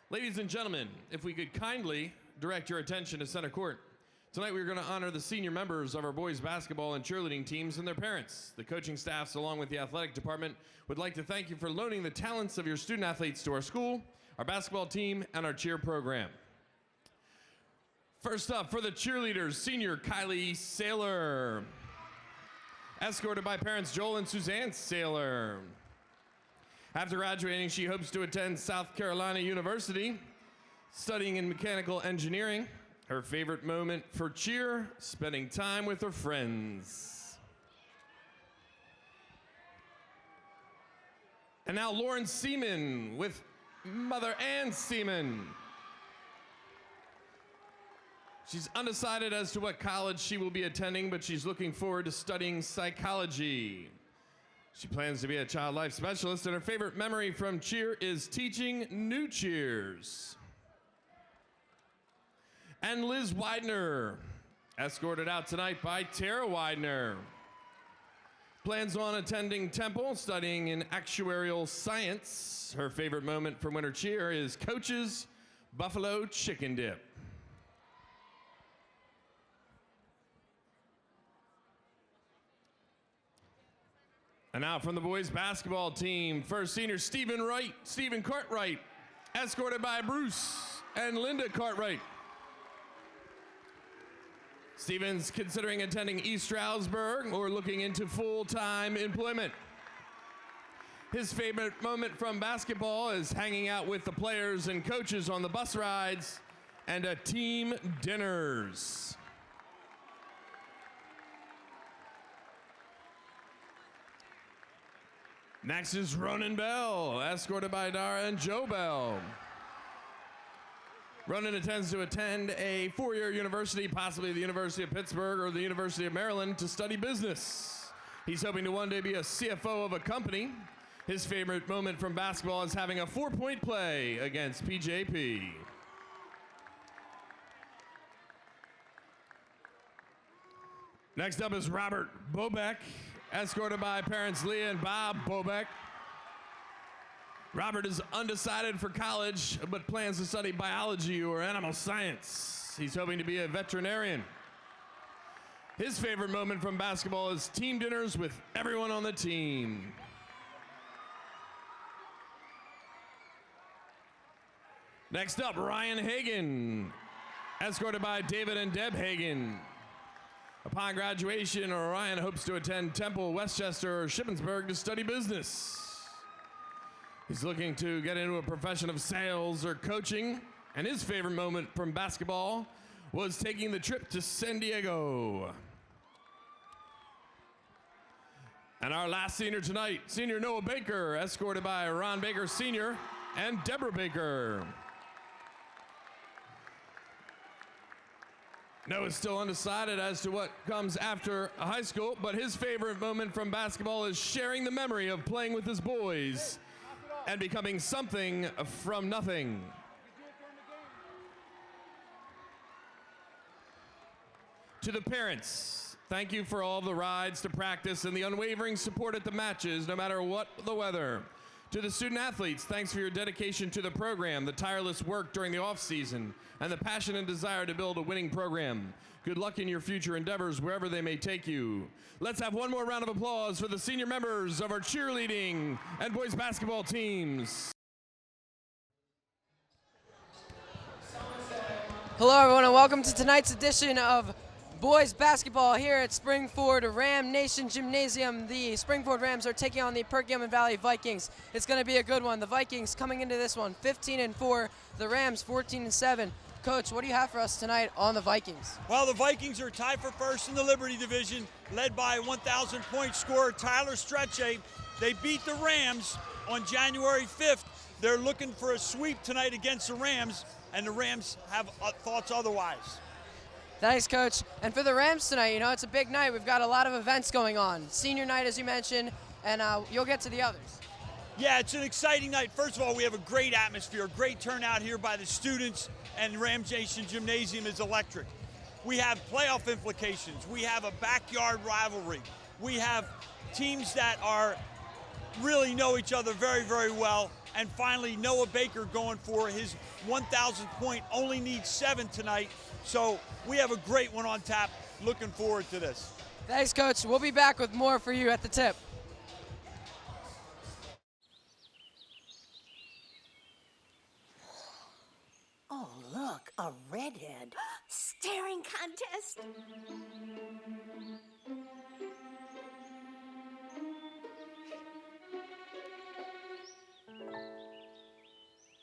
Ladies and gentlemen, if we could kindly direct your attention to center court. Tonight we're going to honor the senior members of our boys basketball and cheerleading teams and their parents. The coaching staffs along with the athletic department would like to thank you for loaning the talents of your student athletes to our school, our basketball team, and our cheer program. First up for the cheerleaders, senior Kylie Saylor, escorted by parents Joel and Suzanne Saylor. After graduating, she hopes to attend South Carolina University, studying in mechanical engineering. Her favorite moment for cheer, spending time with her friends. And now Lauren Seaman with Mother Ann Seaman. She's undecided as to what college she will be attending, but she's looking forward to studying psychology. She plans to be a child life specialist, and her favorite memory from cheer is teaching new cheers. And Liz Widener, escorted out tonight by Tara Widener. Plans on attending Temple, studying in actuarial science. Her favorite moment from winter cheer is Coach's Buffalo Chicken Dip. And now from the boys basketball team, first senior Stephen Cartwright, escorted by Bruce and Linda Cartwright. Stephen's considering attending East Stroudsburg or looking into full-time employment. His favorite moment from basketball is hanging out with the players and coaches on the bus rides and at team dinners. Next is Ronan Bell, escorted by Dara and Joe Bell. Ronan intends to attend a four-year university, possibly the University of Pittsburgh or the University of Maryland, to study business. He's hoping to one day be a CFO of a company. His favorite moment from basketball is having a 4-point play against PJP. Next up is Robert Bobeck, escorted by parents Leah and Bob Bobeck. Robert is undecided for college, but plans to study biology or animal science. He's hoping to be a veterinarian. His favorite moment from basketball is team dinners with everyone on the team. Next up, Ryan Hagan, escorted by David and Deb Hagan. Upon graduation, Ryan hopes to attend Temple, Westchester, or Shippensburg to study business. He's looking to get into a profession of sales or coaching, and his favorite moment from basketball was taking the trip to San Diego. And our last senior tonight, senior Noah Baker, escorted by Ron Baker Sr. and Deborah Baker. Noah's still undecided as to what comes after high school, but his favorite moment from basketball is sharing the memory of playing with his boys and becoming something from nothing. To the parents, thank you for all the rides to practice and the unwavering support at the matches, no matter what the weather. To the student athletes, thanks for your dedication to the program, the tireless work during the off season, and the passion and desire to build a winning program. Good luck in your future endeavors, wherever they may take you. Let's have one more round of applause for the senior members of our cheerleading and boys basketball teams. Hello everyone and welcome to tonight's edition of boys basketball here at Springford Ram Nation Gymnasium. The Springford Rams are taking on the Perkiomen Valley Vikings. It's going to be a good one. The Vikings coming into this one 15-4, the Rams 14-7. Coach, what do you have for us tonight on the Vikings? Well, the Vikings are tied for first in the Liberty Division, led by 1,000-point scorer Tyler Stretche. They beat the Rams on January 5th. They're looking for a sweep tonight against the Rams, and the Rams have thoughts otherwise. Thanks, Coach. And for the Rams tonight, you know, it's a big night. We've got a lot of events going on. Senior night, as you mentioned, and you'll get to the others. Yeah, it's an exciting night. First of all, we have a great atmosphere, great turnout here by the students, and Rams Nation Gymnasium is electric. We have playoff implications. We have a backyard rivalry. We have teams that really know each other very, very well, And finally, Noah Baker going for his 1,000th point, only needs 7 tonight. So we have a great one on tap. Looking forward to this. Thanks, Coach. We'll be back with more for you at the tip. Oh, look, a redhead. Staring contest.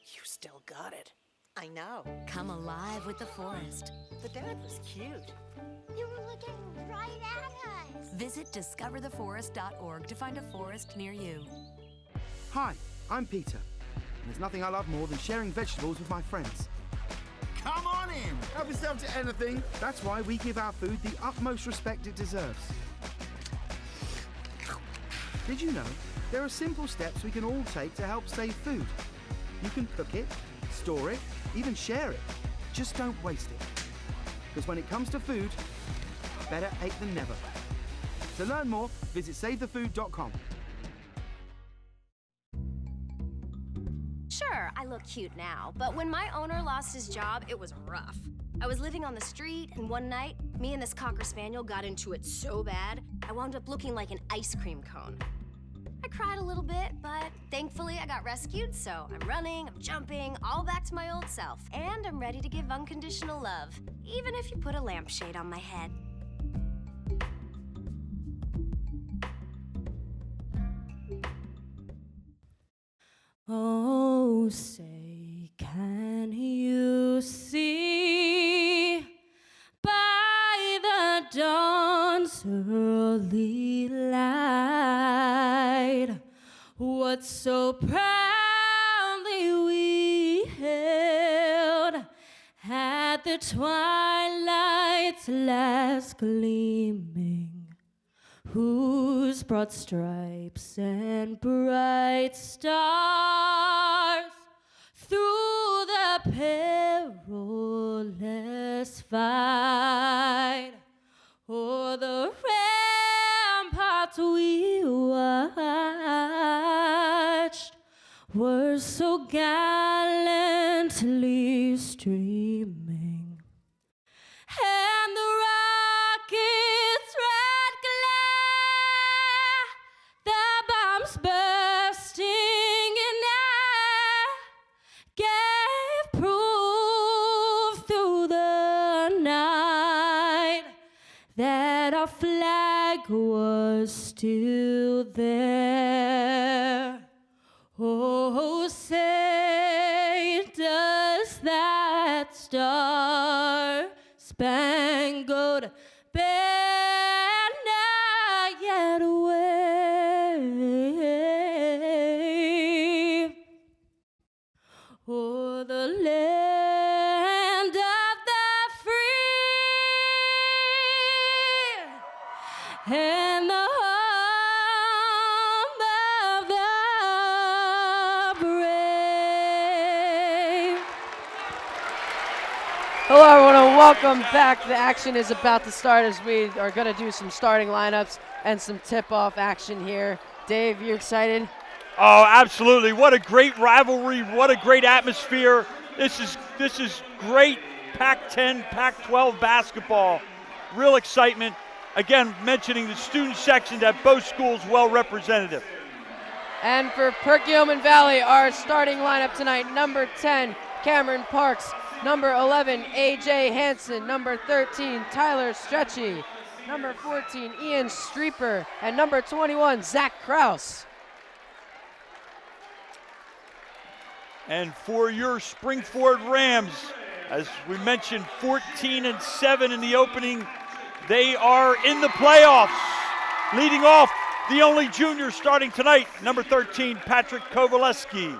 You still got it. I know. Come alive with the forest. The dad was cute. You were looking right at us. Visit discovertheforest.org to find a forest near you. Hi, I'm Peter. And there's nothing I love more than sharing vegetables with my friends. Come on in. Help yourself to anything. That's why we give our food the utmost respect it deserves. Did you know there are simple steps we can all take to help save food? You can cook it, store it, even share it. Just don't waste it. Because when it comes to food, better ate than never. To learn more, visit savethefood.com. Sure, I look cute now, but when my owner lost his job, it was rough. I was living on the street, and one night, me and this Cocker Spaniel got into it so bad, I wound up looking like an ice cream cone. I cried a little bit, but thankfully I got rescued, so I'm running, I'm jumping, all back to my old self. And I'm ready to give unconditional love, even if you put a lampshade on my head. Oh, say, can you see by the dawn's early light what so proudly we held at the twilight's last gleaming, whose broad stripes and bright stars through the perilous fight o'er the ramparts we watched were so gallantly streaming, and the rockets' red glare, the bombs bursting in air, gave proof through the night that our flag was still there. Oh, say, does that star-spangled banner yet wave o'er the land of the free and the home of the brave? Hello, everyone, and welcome back. The action is about to start as we are going to do some starting lineups and some tip-off action here. Dave, you excited? Oh, absolutely. What a great rivalry. What a great atmosphere. This is great Pac-10, Pac-12 basketball. Real excitement. Again, mentioning the student sections at both schools well representative. And for Perkiomen Valley, our starting lineup tonight, number 10, Cameron Parks, number 11, AJ Hansen, number 13, Tyler Stretchy, number 14, Ian Streeper, and number 21, Zach Kraus. And for your Springford Rams, as we mentioned, 14-7 in the opening. They are in the playoffs. Leading off, the only junior starting tonight, number 13, Patrick Kovaleski.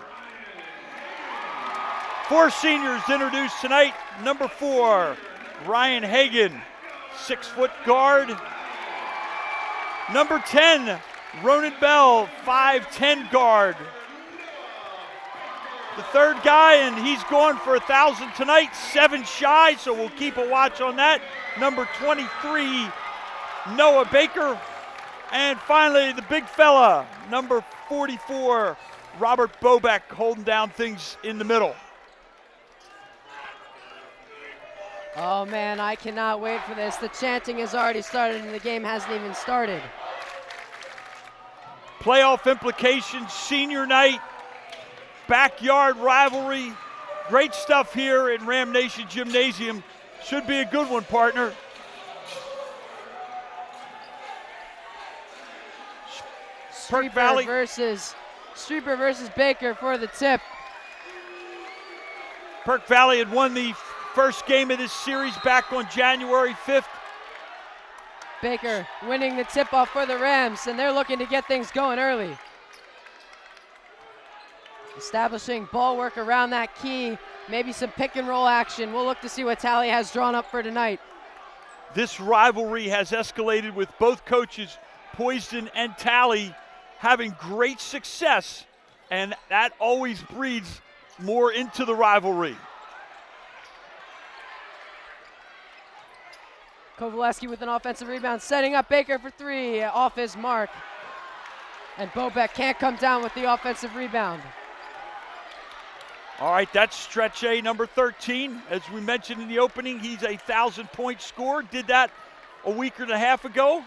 4 seniors introduced tonight. Number 4, Ryan Hagan, 6-foot guard. Number 10, Ronan Bell, 5'10" guard. The third guy, and he's going for 1,000 tonight, 7 shy, so we'll keep a watch on that. Number 23, Noah Baker. And finally, the big fella, number 44, Robert Bobek holding down things in the middle. Oh man, I cannot wait for this. The chanting has already started and the game hasn't even started. Playoff implications, senior night, backyard rivalry. Great stuff here in Ram Nation Gymnasium. Should be a good one, partner. Streeper versus Baker for the tip. Perk Valley had won the first game of this series back on January 5th. Baker winning the tip-off for the Rams, and they're looking to get things going early. Establishing ball work around that key, maybe some pick and roll action. We'll look to see what Tally has drawn up for tonight. This rivalry has escalated with both coaches, Poisson and Tally, having great success, and that always breeds more into the rivalry. Kowaleski with an offensive rebound, setting up Baker for three, off his mark. And Bobek can't come down with the offensive rebound. All right, that's stretch A, number 13. As we mentioned in the opening, he's a 1,000-point scorer. Did that a week and a half ago.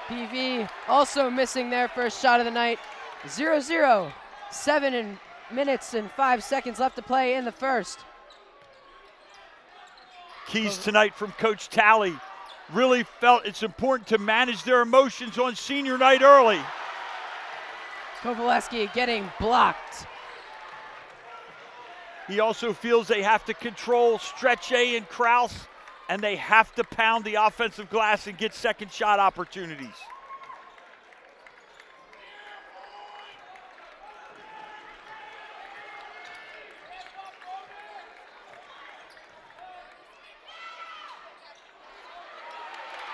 PV also missing their first shot of the night. 0-0, 7 minutes and 5 seconds left to play in the first. Keys tonight from Coach Tally. Really felt it's important to manage their emotions on senior night early. Kowaleski getting blocked. He also feels they have to control stretch A and Kraus, and they have to pound the offensive glass and get second shot opportunities.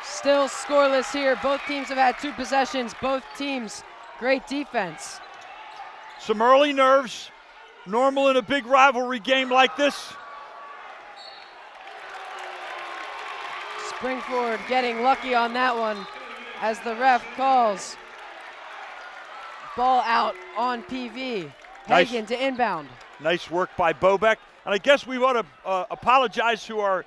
Still scoreless here. Both teams have had 2 possessions. Both teams, great defense. Some early nerves, normal in a big rivalry game like this. Springford getting lucky on that one as the ref calls ball out on PV. Hagen to inbound. Nice work by Bobek. And I guess we want to apologize to our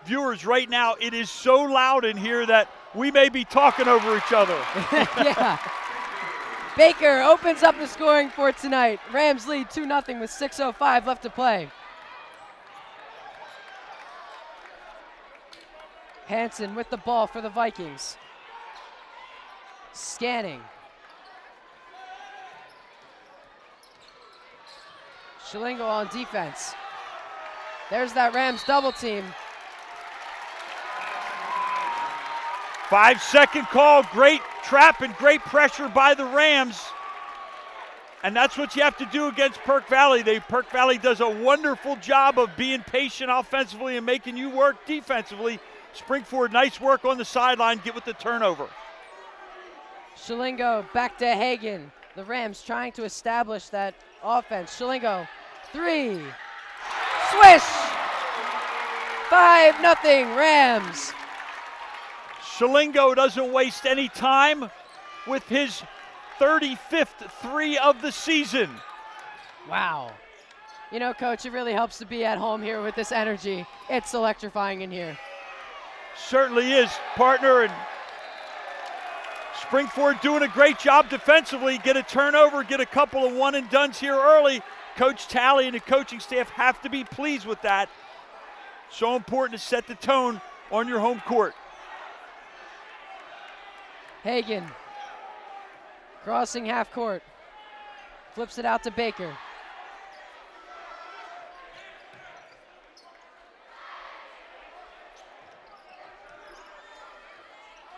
viewers right now. It is so loud in here that we may be talking over each other. Yeah. Baker opens up the scoring for tonight. Rams lead 2-0 with 6:05 left to play. Hansen with the ball for the Vikings. Scanning. Shalingo on defense. There's that Rams double team. 5-second call, great trap and great pressure by the Rams. And that's what you have to do against Perk Valley. Perk Valley does a wonderful job of being patient offensively and making you work defensively. Springford, nice work on the sideline, get with the turnover. Shalingo back to Hagen. The Rams trying to establish that offense. Shalingo, 3. Swish! 5-0 Rams. Shalingo doesn't waste any time with his 35th 3 of the season. Wow. You know, Coach, it really helps to be at home here with this energy. It's electrifying in here. Certainly is, partner. And Springford doing a great job defensively. Get a turnover, get a couple of one-and-dones here early. Coach Tally and the coaching staff have to be pleased with that. So important to set the tone on your home court. Hagen crossing half court. Flips it out to Baker.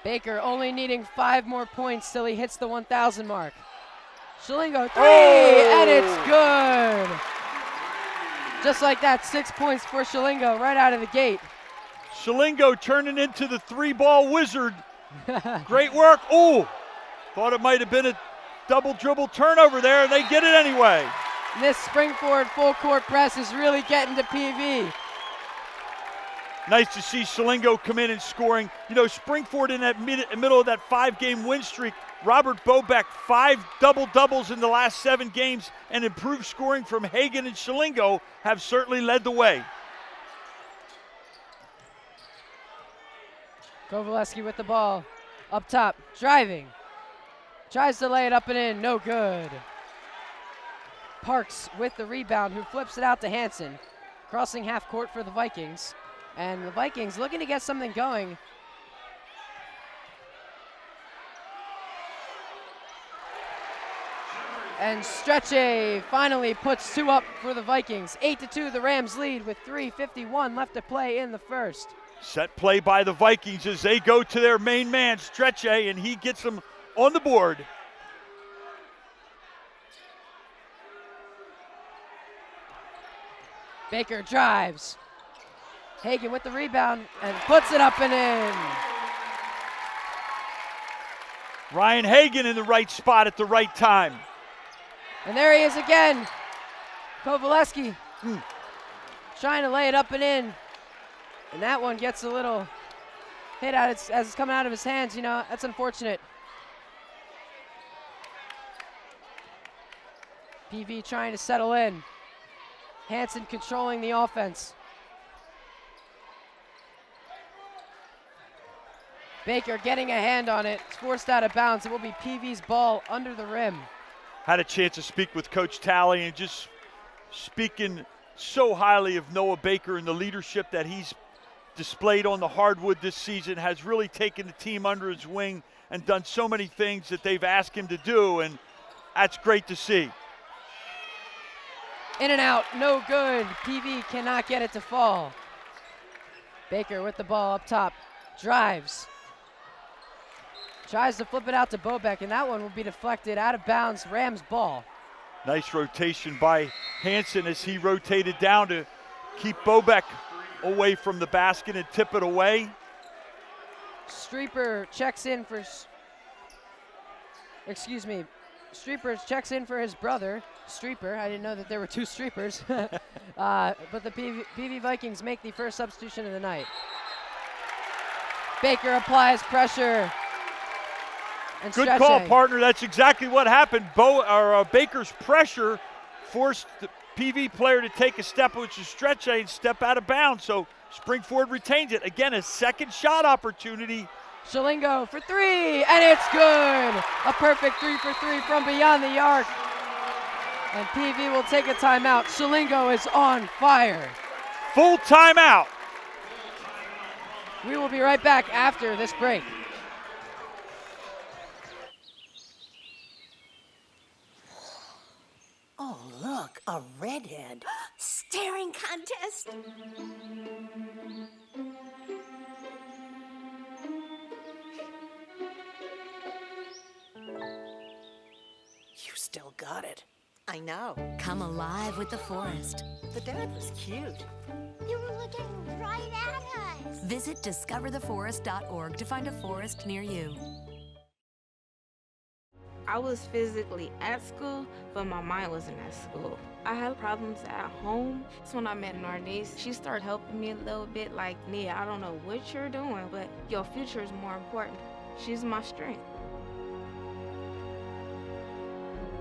Baker only needing 5 more points till he hits the 1,000 mark. Shalingo, 3, and it's good. Just like that, 6 points for Shalingo right out of the gate. Shalingo turning into the 3-ball wizard. Great work. Oh, thought it might have been a double dribble turnover there, and they get it anyway. This Springford full court press is really getting to PV. Nice to see Shalingo come in and scoring. You know, Springford in that middle of that 5-game win streak. Robert Bobeck, 5 double-doubles in the last 7 games, and improved scoring from Hagen and Shalingo have certainly led the way. Kovaleski with the ball, up top, driving. Tries to lay it up and in, no good. Parks with the rebound, who flips it out to Hansen. Crossing half court for the Vikings. And the Vikings looking to get something going. And Stretche finally puts 2 up for the Vikings. 8-2, the Rams lead with 3:51 left to play in the first. Set play by the Vikings as they go to their main man, Stretche, and he gets them on the board. Baker drives. Hagen with the rebound and puts it up and in. Ryan Hagen in the right spot at the right time. And there he is again. Kovaleski trying to lay it up and in. And that one gets a little hit out as it's coming out of his hands. You know, that's unfortunate. PV trying to settle in. Hansen controlling the offense. Baker getting a hand on it. It's forced out of bounds. It will be PV's ball under the rim. Had a chance to speak with Coach Talley and just speaking so highly of Noah Baker and the leadership that he's displayed on the hardwood this season, has really taken the team under his wing and done so many things that they've asked him to do, and that's great to see. In and out, no good. PV cannot get it to fall. Baker with the ball up top, drives. Tries to flip it out to Bobeck, and that one will be deflected out of bounds. Rams ball. Nice rotation by Hansen as he rotated down to keep Bobeck away from the basket and tip it away. Streeper checks in for, Streeper checks in for his brother, Streeper. I didn't know that there were 2 Streepers. But the PV Vikings make the first substitution of the night. Baker applies pressure. And Good Stretche. call, partner. That's exactly what happened. Baker's pressure forced the PV player to take a step, which is Stretche, and step out of bounds. So Springford retains it. Again, a second shot opportunity. Shalingo for 3, and it's good. A perfect 3 for 3 from beyond the arc. And PV will take a timeout. Shalingo is on fire. Full timeout. We will be right back after this break. Oh, look, a redhead. Staring contest. You still got it. I know. Come alive with the forest. The dad was cute. You were looking right at us. Visit discovertheforest.org to find a forest near you. I was physically at school, but my mind wasn't at school. I had problems at home. That's when I met Narnese. She started helping me a little bit, like, Nia, I don't know what you're doing, but your future is more important. She's my strength.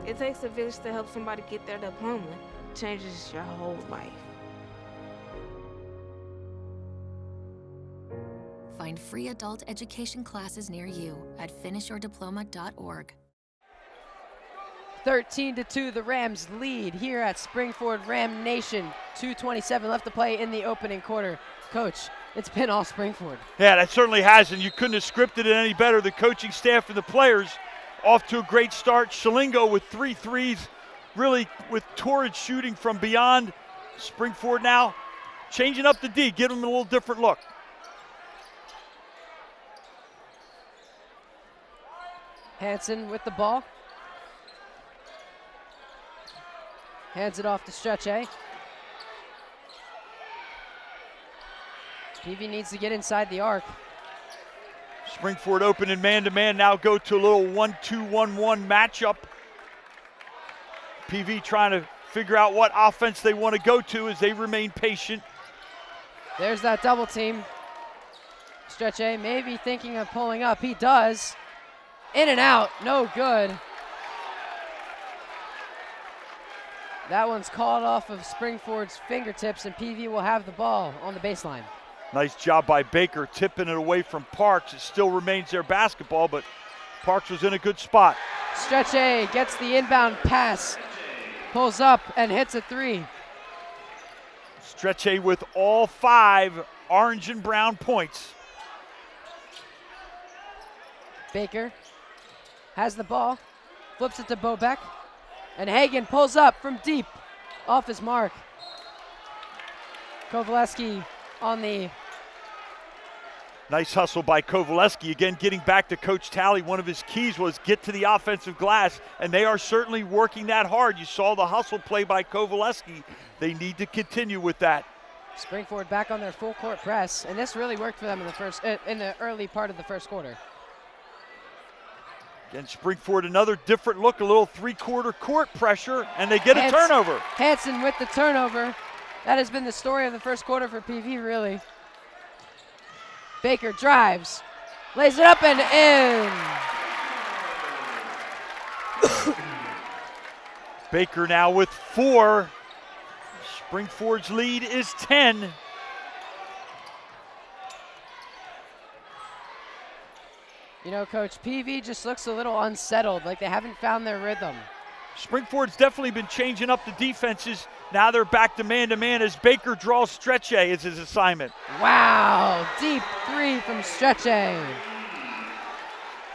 It takes a village to help somebody get their diploma. It changes your whole life. Find free adult education classes near you at finishyourdiploma.org. 13-2, the Rams lead here at Springford Ram Nation. 2:27 left to play in the opening quarter. Coach, it's been all Springford. Yeah, that certainly has, and you couldn't have scripted it any better. The coaching staff and the players off to a great start. Shalingo with 3 threes, really with torrid shooting from beyond. Springford now changing up the D, giving them a little different look. Hansen with the ball. Hands it off to Stretche. PV needs to get inside the arc. Springford open in man-to-man, now go to a little 1-2-1-1 matchup. PV trying to figure out what offense they want to go to as they remain patient. There's that double team. Stretch A maybe thinking of pulling up. He does. In and out, no good. That one's called off of Springford's fingertips, and PV will have the ball on the baseline. Nice job by Baker tipping it away from Parks. It still remains their basketball, but Parks was in a good spot. Stretch A gets the inbound pass, pulls up and hits a three. Stretch A with all 5 orange and brown points. Baker has the ball, flips it to Bobeck, and Hagen pulls up from deep off his mark. Kovaleski on the... Nice hustle by Kovaleski. Again, getting back to Coach Talley, one of his keys was get to the offensive glass, and they are certainly working that hard. You saw the hustle play by Kovaleski. They need to continue with that. Springford back on their full court press, and this really worked for them in the early part of the first quarter. Again, Springford, another different look, a little 3-quarter court pressure, and they get a turnover. Hansen with the turnover. That has been the story of the first quarter for PV, really. Baker drives, lays it up and in. Baker now with 4. Springford's lead is 10. You know, Coach, PV just looks a little unsettled, like they haven't found their rhythm. Springford's definitely been changing up the defenses. Now they're back to man as Baker draws Stretch A as his assignment. Wow, deep 3 from Stretch A.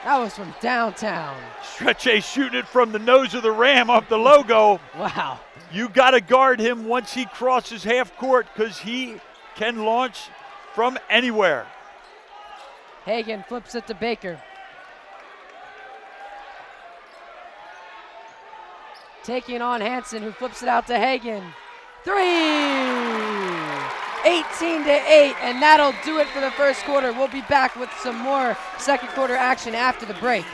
That was from downtown. Stretch A shooting it from the nose of the Ram up the logo. Wow. You got to guard him once he crosses half court because he can launch from anywhere. Hagen flips it to Baker. Taking on Hansen, who flips it out to Hagen. 3! 18-8, and that'll do it for the first quarter. We'll be back with some more second quarter action after the break.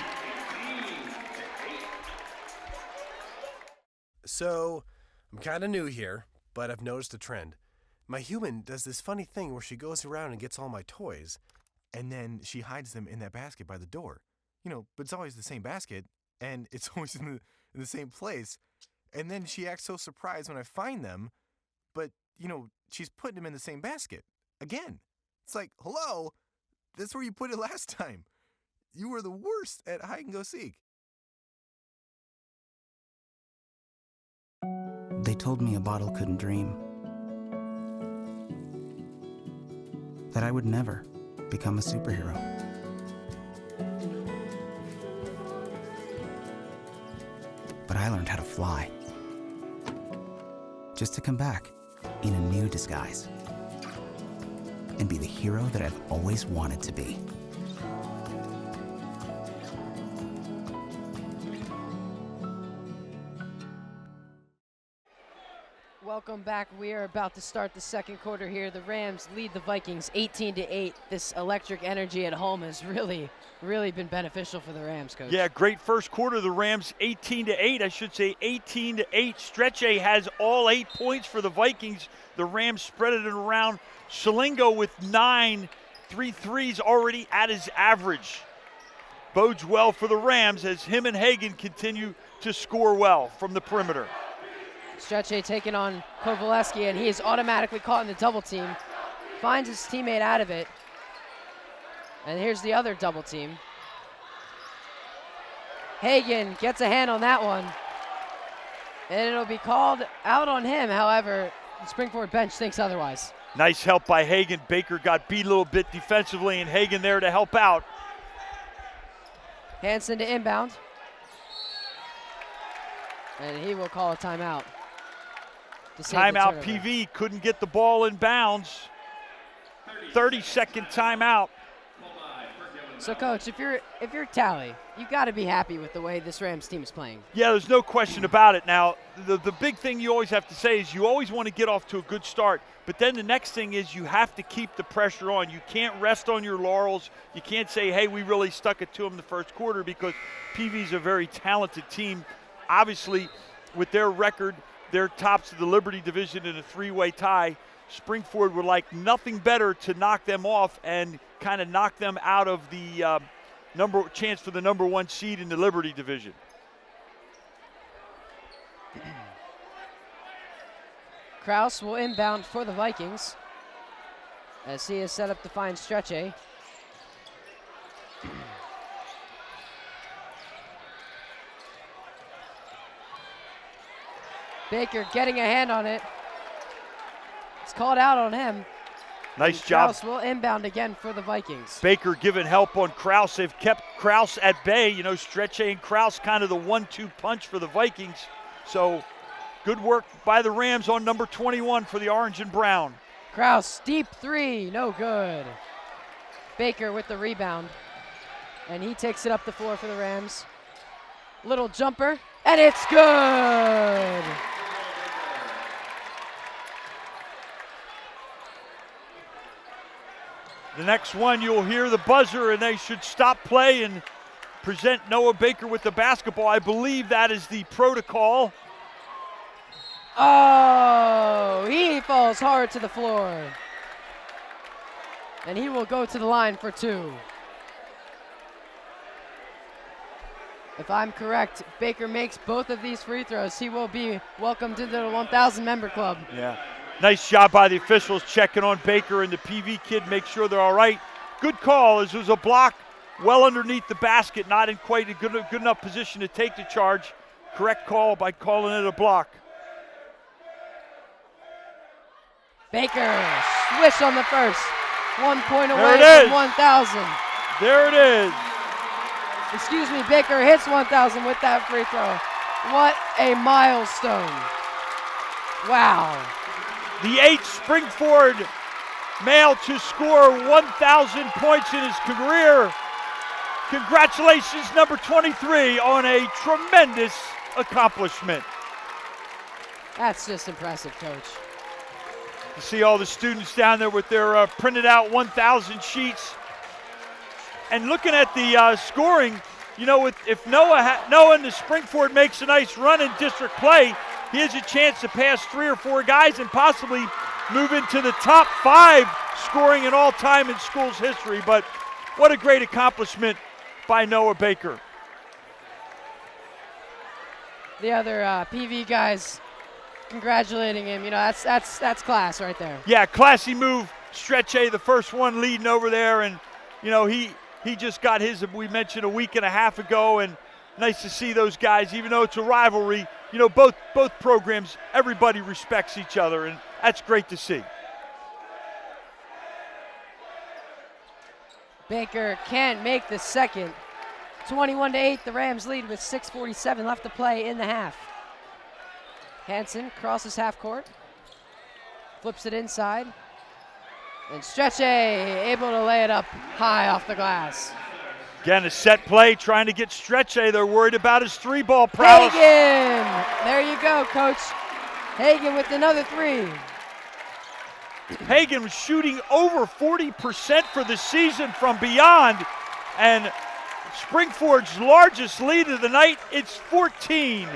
So, I'm kind of new here, but I've noticed a trend. My human does this funny thing where she goes around and gets all my toys, and then she hides them in that basket by the door. You know, but it's always the same basket, and it's always in the same place. And then she acts so surprised when I find them, but, you know, she's putting them in the same basket. Again. It's like, hello, that's where you put it last time. You were the worst at hide and go seek. They told me a bottle couldn't dream. That I would never become a superhero. But I learned how to fly. Just to come back in a new disguise and be the hero that I've always wanted to be. Welcome back. We are about to start the second quarter here. The Rams lead the Vikings 18-8. This electric energy at home has really been beneficial for the Rams, Coach. Yeah, great first quarter. The Rams 18-8. I should say 18-8. Stretch A has all 8 points for the Vikings. The Rams spread it around. Shalingo with 9, 3 threes already at his average. Bodes well for the Rams as him and Hagen continue to score well from the perimeter. Stretch A taking on Kovaleski, and he is automatically caught in the double team. Finds his teammate out of it. And here's the other double team. Hagen gets a hand on that one. And it'll be called out on him. However, the Springford bench thinks otherwise. Nice help by Hagen. Baker got beat a little bit defensively, and Hagen there to help out. Hansen to inbound. And he will call a timeout. Timeout. PV couldn't get the ball in bounds. 30-second timeout. So, Coach, if you're Talley, you got to be happy with the way this Rams team is playing. Yeah, there's no question about it. Now, the big thing you always have to say is you always want to get off to a good start, but then the next thing is you have to keep the pressure on. You can't rest on your laurels. You can't say, hey, we really stuck it to them the first quarter, because PV's a very talented team. Obviously, with their record, They're tops of the Liberty division in a three-way tie. Springford would like nothing better to knock them off and kind of knock them out of the chance for the number 1 seed in the Liberty division. Kraus will inbound for the Vikings as he is set up to find Stretche. Baker getting a hand on it. It's called out on him. Nice job. Kraus will inbound again for the Vikings. Baker giving help on Kraus. They've kept Kraus at bay. You know, Stretche and Kraus kind of the 1-2 punch for the Vikings. So good work by the Rams on number 21 for the orange and brown. Kraus, deep three, no good. Baker with the rebound. And he takes it up the floor for the Rams. Little jumper, and it's good! The next one, you'll hear the buzzer, and they should stop play and present Noah Baker with the basketball. I believe that is the protocol. Oh, he falls hard to the floor. And he will go to the line for 2. If I'm correct, if Baker makes both of these free throws, he will be welcomed into the 1,000 member club. Yeah. Nice job by the officials checking on Baker and the PV kid, make sure they're all right. Good call, as it was a block well underneath the basket, not in quite a good enough position to take the charge. Correct call by calling it a block. Baker, swish on the first. 1 point There away it from is. 1,000. There it is. Excuse me, Baker hits 1,000 with that free throw. What a milestone. Wow. The 8th Springford male to score 1,000 points in his career. Congratulations, number 23, on a tremendous accomplishment. That's just impressive, Coach. You see all the students down there with their printed out 1,000 sheets. And looking at the scoring, you know, if Noah and the Springford makes a nice run in district play, he has a chance to pass 3 or 4 guys and possibly move into the top 5 scoring in all time in school's history. But what a great accomplishment by Noah Baker. The other PV guys congratulating him. You know, that's class right there. Yeah, classy move. Stretche, the first one leading over there, and you know he just got his, we mentioned, a week and a half ago, and nice to see those guys, even though it's a rivalry. You know, both programs, everybody respects each other, and that's great to see. Baker can't make the second. 21-8, the Rams lead with 6:47 left to play in the half. Hansen crosses half court, flips it inside, and Stretche able to lay it up high off the glass. Again, a set play, trying to get Stretche. They're worried about his 3-ball prowess. Hagen! There you go, Coach. Hagen with another 3. Hagen was shooting over 40% for the season from beyond, and Springford's largest lead of the night, it's 14.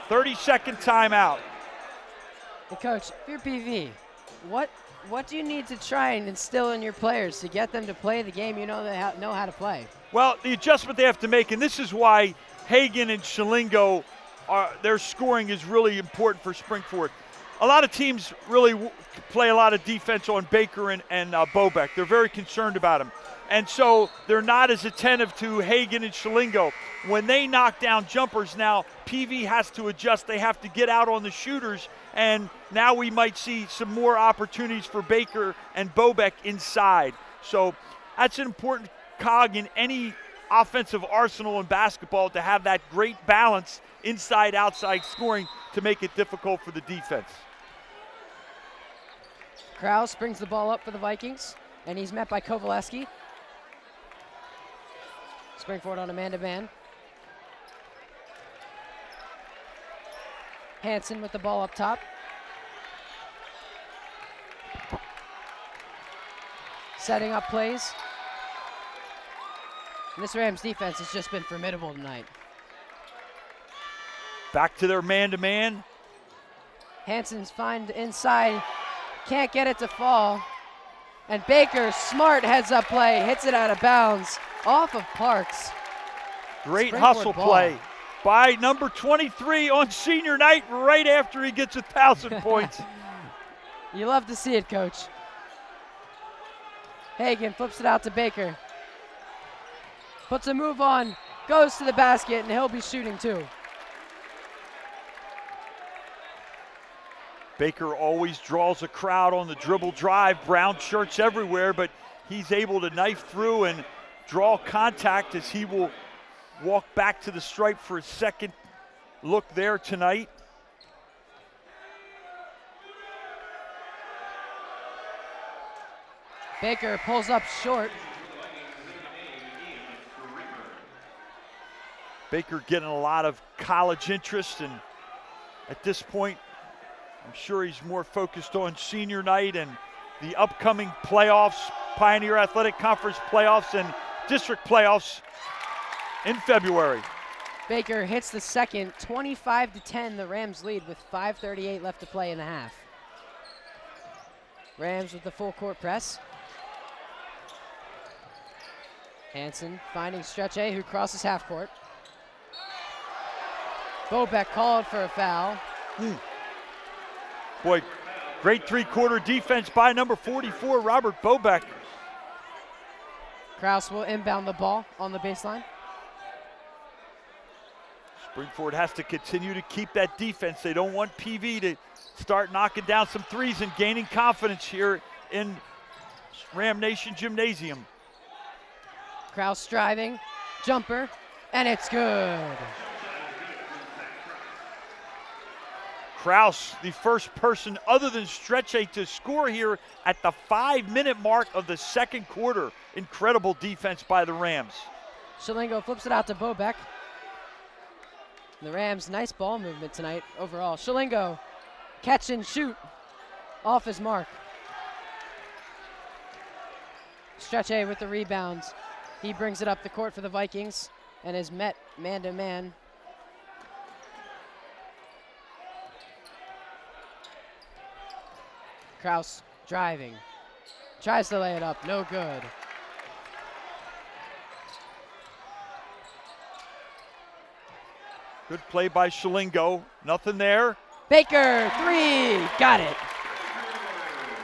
30-second timeout. Hey, Coach, if you're PV, what do you need to try and instill in your players to get them to play the game you know they know how to play? Well, the adjustment they have to make, and this is why Hagen and Shalingo, their scoring is really important for Springford. A lot of teams really play a lot of defense on Baker and Bobeck. They're very concerned about him. And so they're not as attentive to Hagen and Shalingo. When they knock down jumpers now, PV has to adjust. They have to get out on the shooters. And now we might see some more opportunities for Baker and Bobeck inside. So that's an important cog in any offensive arsenal in basketball, to have that great balance inside-outside scoring to make it difficult for the defense. Kraus brings the ball up for the Vikings, and he's met by Kovaleski. Springford on a man-to-man. Hansen with the ball up top. Setting up plays. And this Rams defense has just been formidable tonight. Back to their man-to-man. Hansen's find inside, can't get it to fall. And Baker, smart heads-up play, hits it out of bounds, off of Parks. Great hustle play by number 23 on senior night right after he gets 1,000 points. You love to see it, Coach. Hagan flips it out to Baker. Puts a move on, goes to the basket, and he'll be shooting too. Baker always draws a crowd on the dribble drive. Brown shirts everywhere, but he's able to knife through and draw contact as he will walk back to the stripe for a second look there tonight. Baker pulls up short. Baker getting a lot of college interest, and at this point, I'm sure he's more focused on senior night and the upcoming playoffs, Pioneer Athletic Conference playoffs and district playoffs in February. Baker hits the second, 25-10, the Rams lead with 5:38 left to play in the half. Rams with the full court press. Hansen finding Stretch A, who crosses half court. Bobek called for a foul. Boy, great three-quarter defense by number 44, Robert Bobek. Kraus will inbound the ball on the baseline. Springford has to continue to keep that defense. They don't want PV to start knocking down some threes and gaining confidence here in Ram Nation Gymnasium. Kraus driving, jumper, and it's good. Kraus, the first person other than Stretche to score here at the 5-minute mark of the second quarter. Incredible defense by the Rams. Shalingo flips it out to Bobek. The Rams, nice ball movement tonight overall. Shalingo, catch and shoot, off his mark. Stretche with the rebounds. He brings it up the court for the Vikings and is met man-to-man. Kraus driving, tries to lay it up, no good. Good play by Shalingo, nothing there. Baker, three, got it.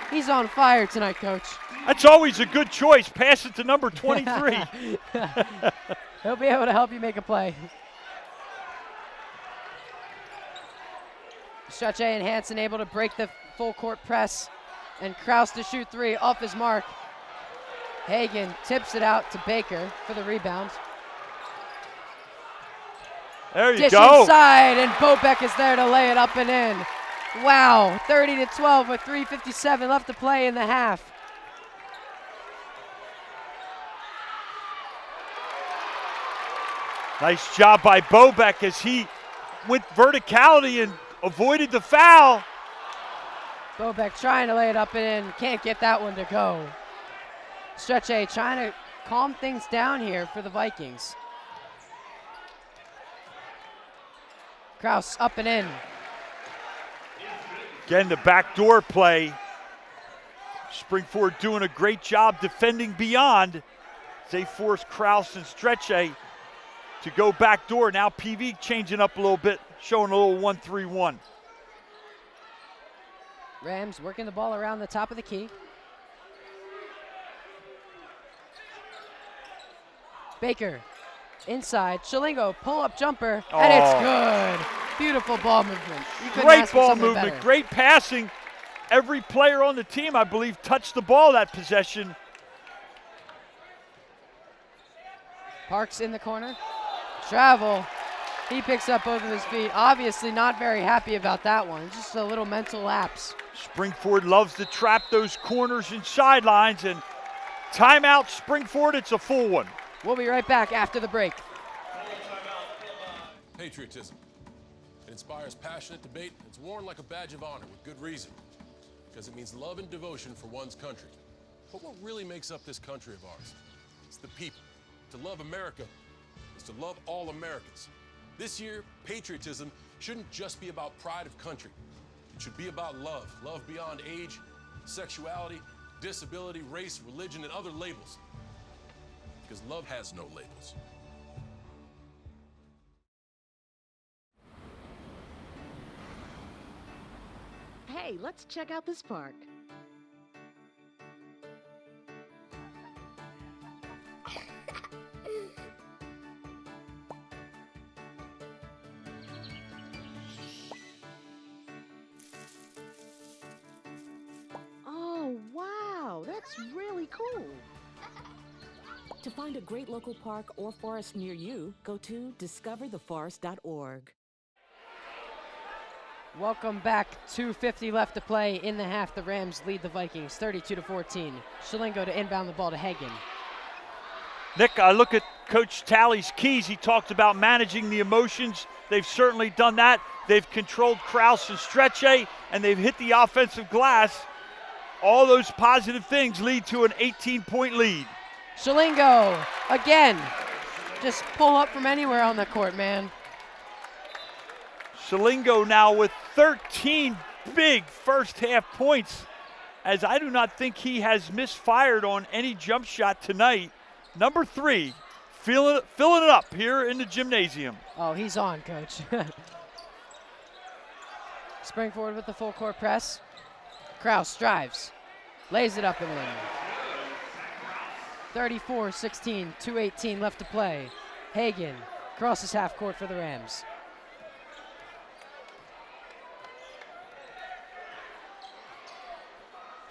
He's on fire tonight, Coach. That's always a good choice, pass it to number 23. He'll be able to help you make a play. Stretche and Hansen able to break the full court press, and Kraus to shoot three off his mark. Hagan tips it out to Baker for the rebound. There you Dish go. Inside, and Bobek is there to lay it up and in. Wow, 30-12 with 3:57 left to play in the half. Nice job by Bobek as he went verticality and avoided the foul. Bobek trying to lay it up and in, can't get that one to go. Stretche trying to calm things down here for the Vikings. Kraus up and in. Again, the backdoor play. Springford doing a great job defending beyond. They force Kraus and Stretche to go backdoor. Now PV changing up a little bit, showing a little 1-3-1. Rams working the ball around the top of the key. Baker inside, Shalingo pull-up jumper, and it's good. Beautiful ball movement. Great ball movement, great passing. Every player on the team, I believe, touched the ball that possession. Parks in the corner. Travel. He picks up both of his feet. Obviously not very happy about that one. Just a little mental lapse. Springford loves to trap those corners and sidelines, and timeout Springford, it's a full one. We'll be right back after the break. Patriotism. It inspires passionate debate. It's worn like a badge of honor with good reason, because it means love and devotion for one's country. But what really makes up this country of ours? It's the people. To love America is to love all Americans. This year, patriotism shouldn't just be about pride of country. It should be about love. Love beyond age, sexuality, disability, race, religion, and other labels. Because love has no labels. Hey, let's check out this park. Oh, wow, that's really cool. To find a great local park or forest near you, go to discovertheforest.org. Welcome back. 2:50 left to play in the half. The Rams lead the Vikings 32-14. Shalingo to inbound the ball to Hagen. Nick, I look at Coach Talley's keys. He talked about managing the emotions. They've certainly done that. They've controlled Kraus and Stretche, and they've hit the offensive glass. All those positive things lead to an 18-point lead. Shalingo, again, just pull up from anywhere on the court, man. Shalingo now with 13 big first half points, as I do not think he has misfired on any jump shot tonight. Number 3, filling it up here in the gymnasium. Oh, he's on, Coach. Spring forward with the full court press. Kraus drives, lays it up and in. 34-16, 2:18 left to play. Hagen crosses half court for the Rams.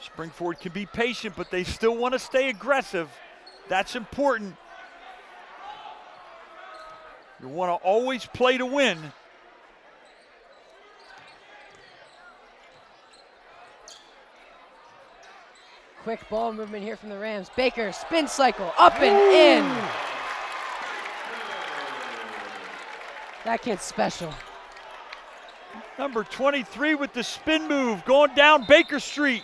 Springford can be patient, but they still want to stay aggressive. That's important. You want to always play to win. Quick ball movement here from the Rams. Baker, spin cycle, up and in. That kid's special. Number 23 with the spin move, going down Baker Street.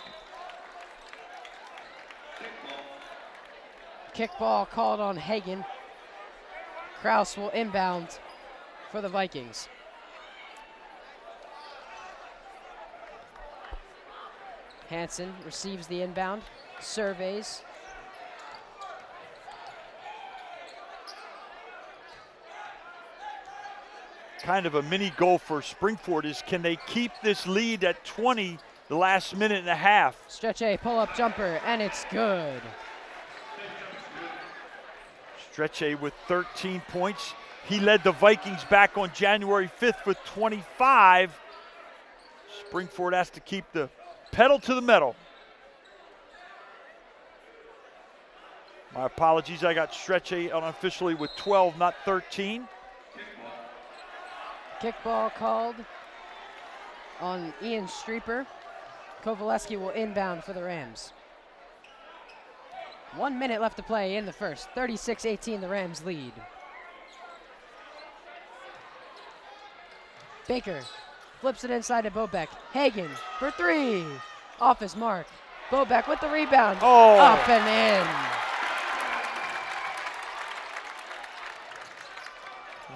Kickball called on Hagen. Kraus will inbound for the Vikings. Hansen receives the inbound, surveys. Kind of a mini goal for Springford is, can they keep this lead at 20 the last minute and a half? Stretch A pull-up jumper, and it's good. Stretche with 13 points. He led the Vikings back on January 5th with 25. Springford has to keep the pedal to the metal. My apologies, I got Stretche unofficially with 12, not 13. Kickball called on Ian Streeper. Kovaleski will inbound for the Rams. 1 minute left to play in the first. 36-18, the Rams lead. Baker flips it inside to Bobek. Hagen for 3. Off his mark. Bobek with the rebound. Oh. Up and in.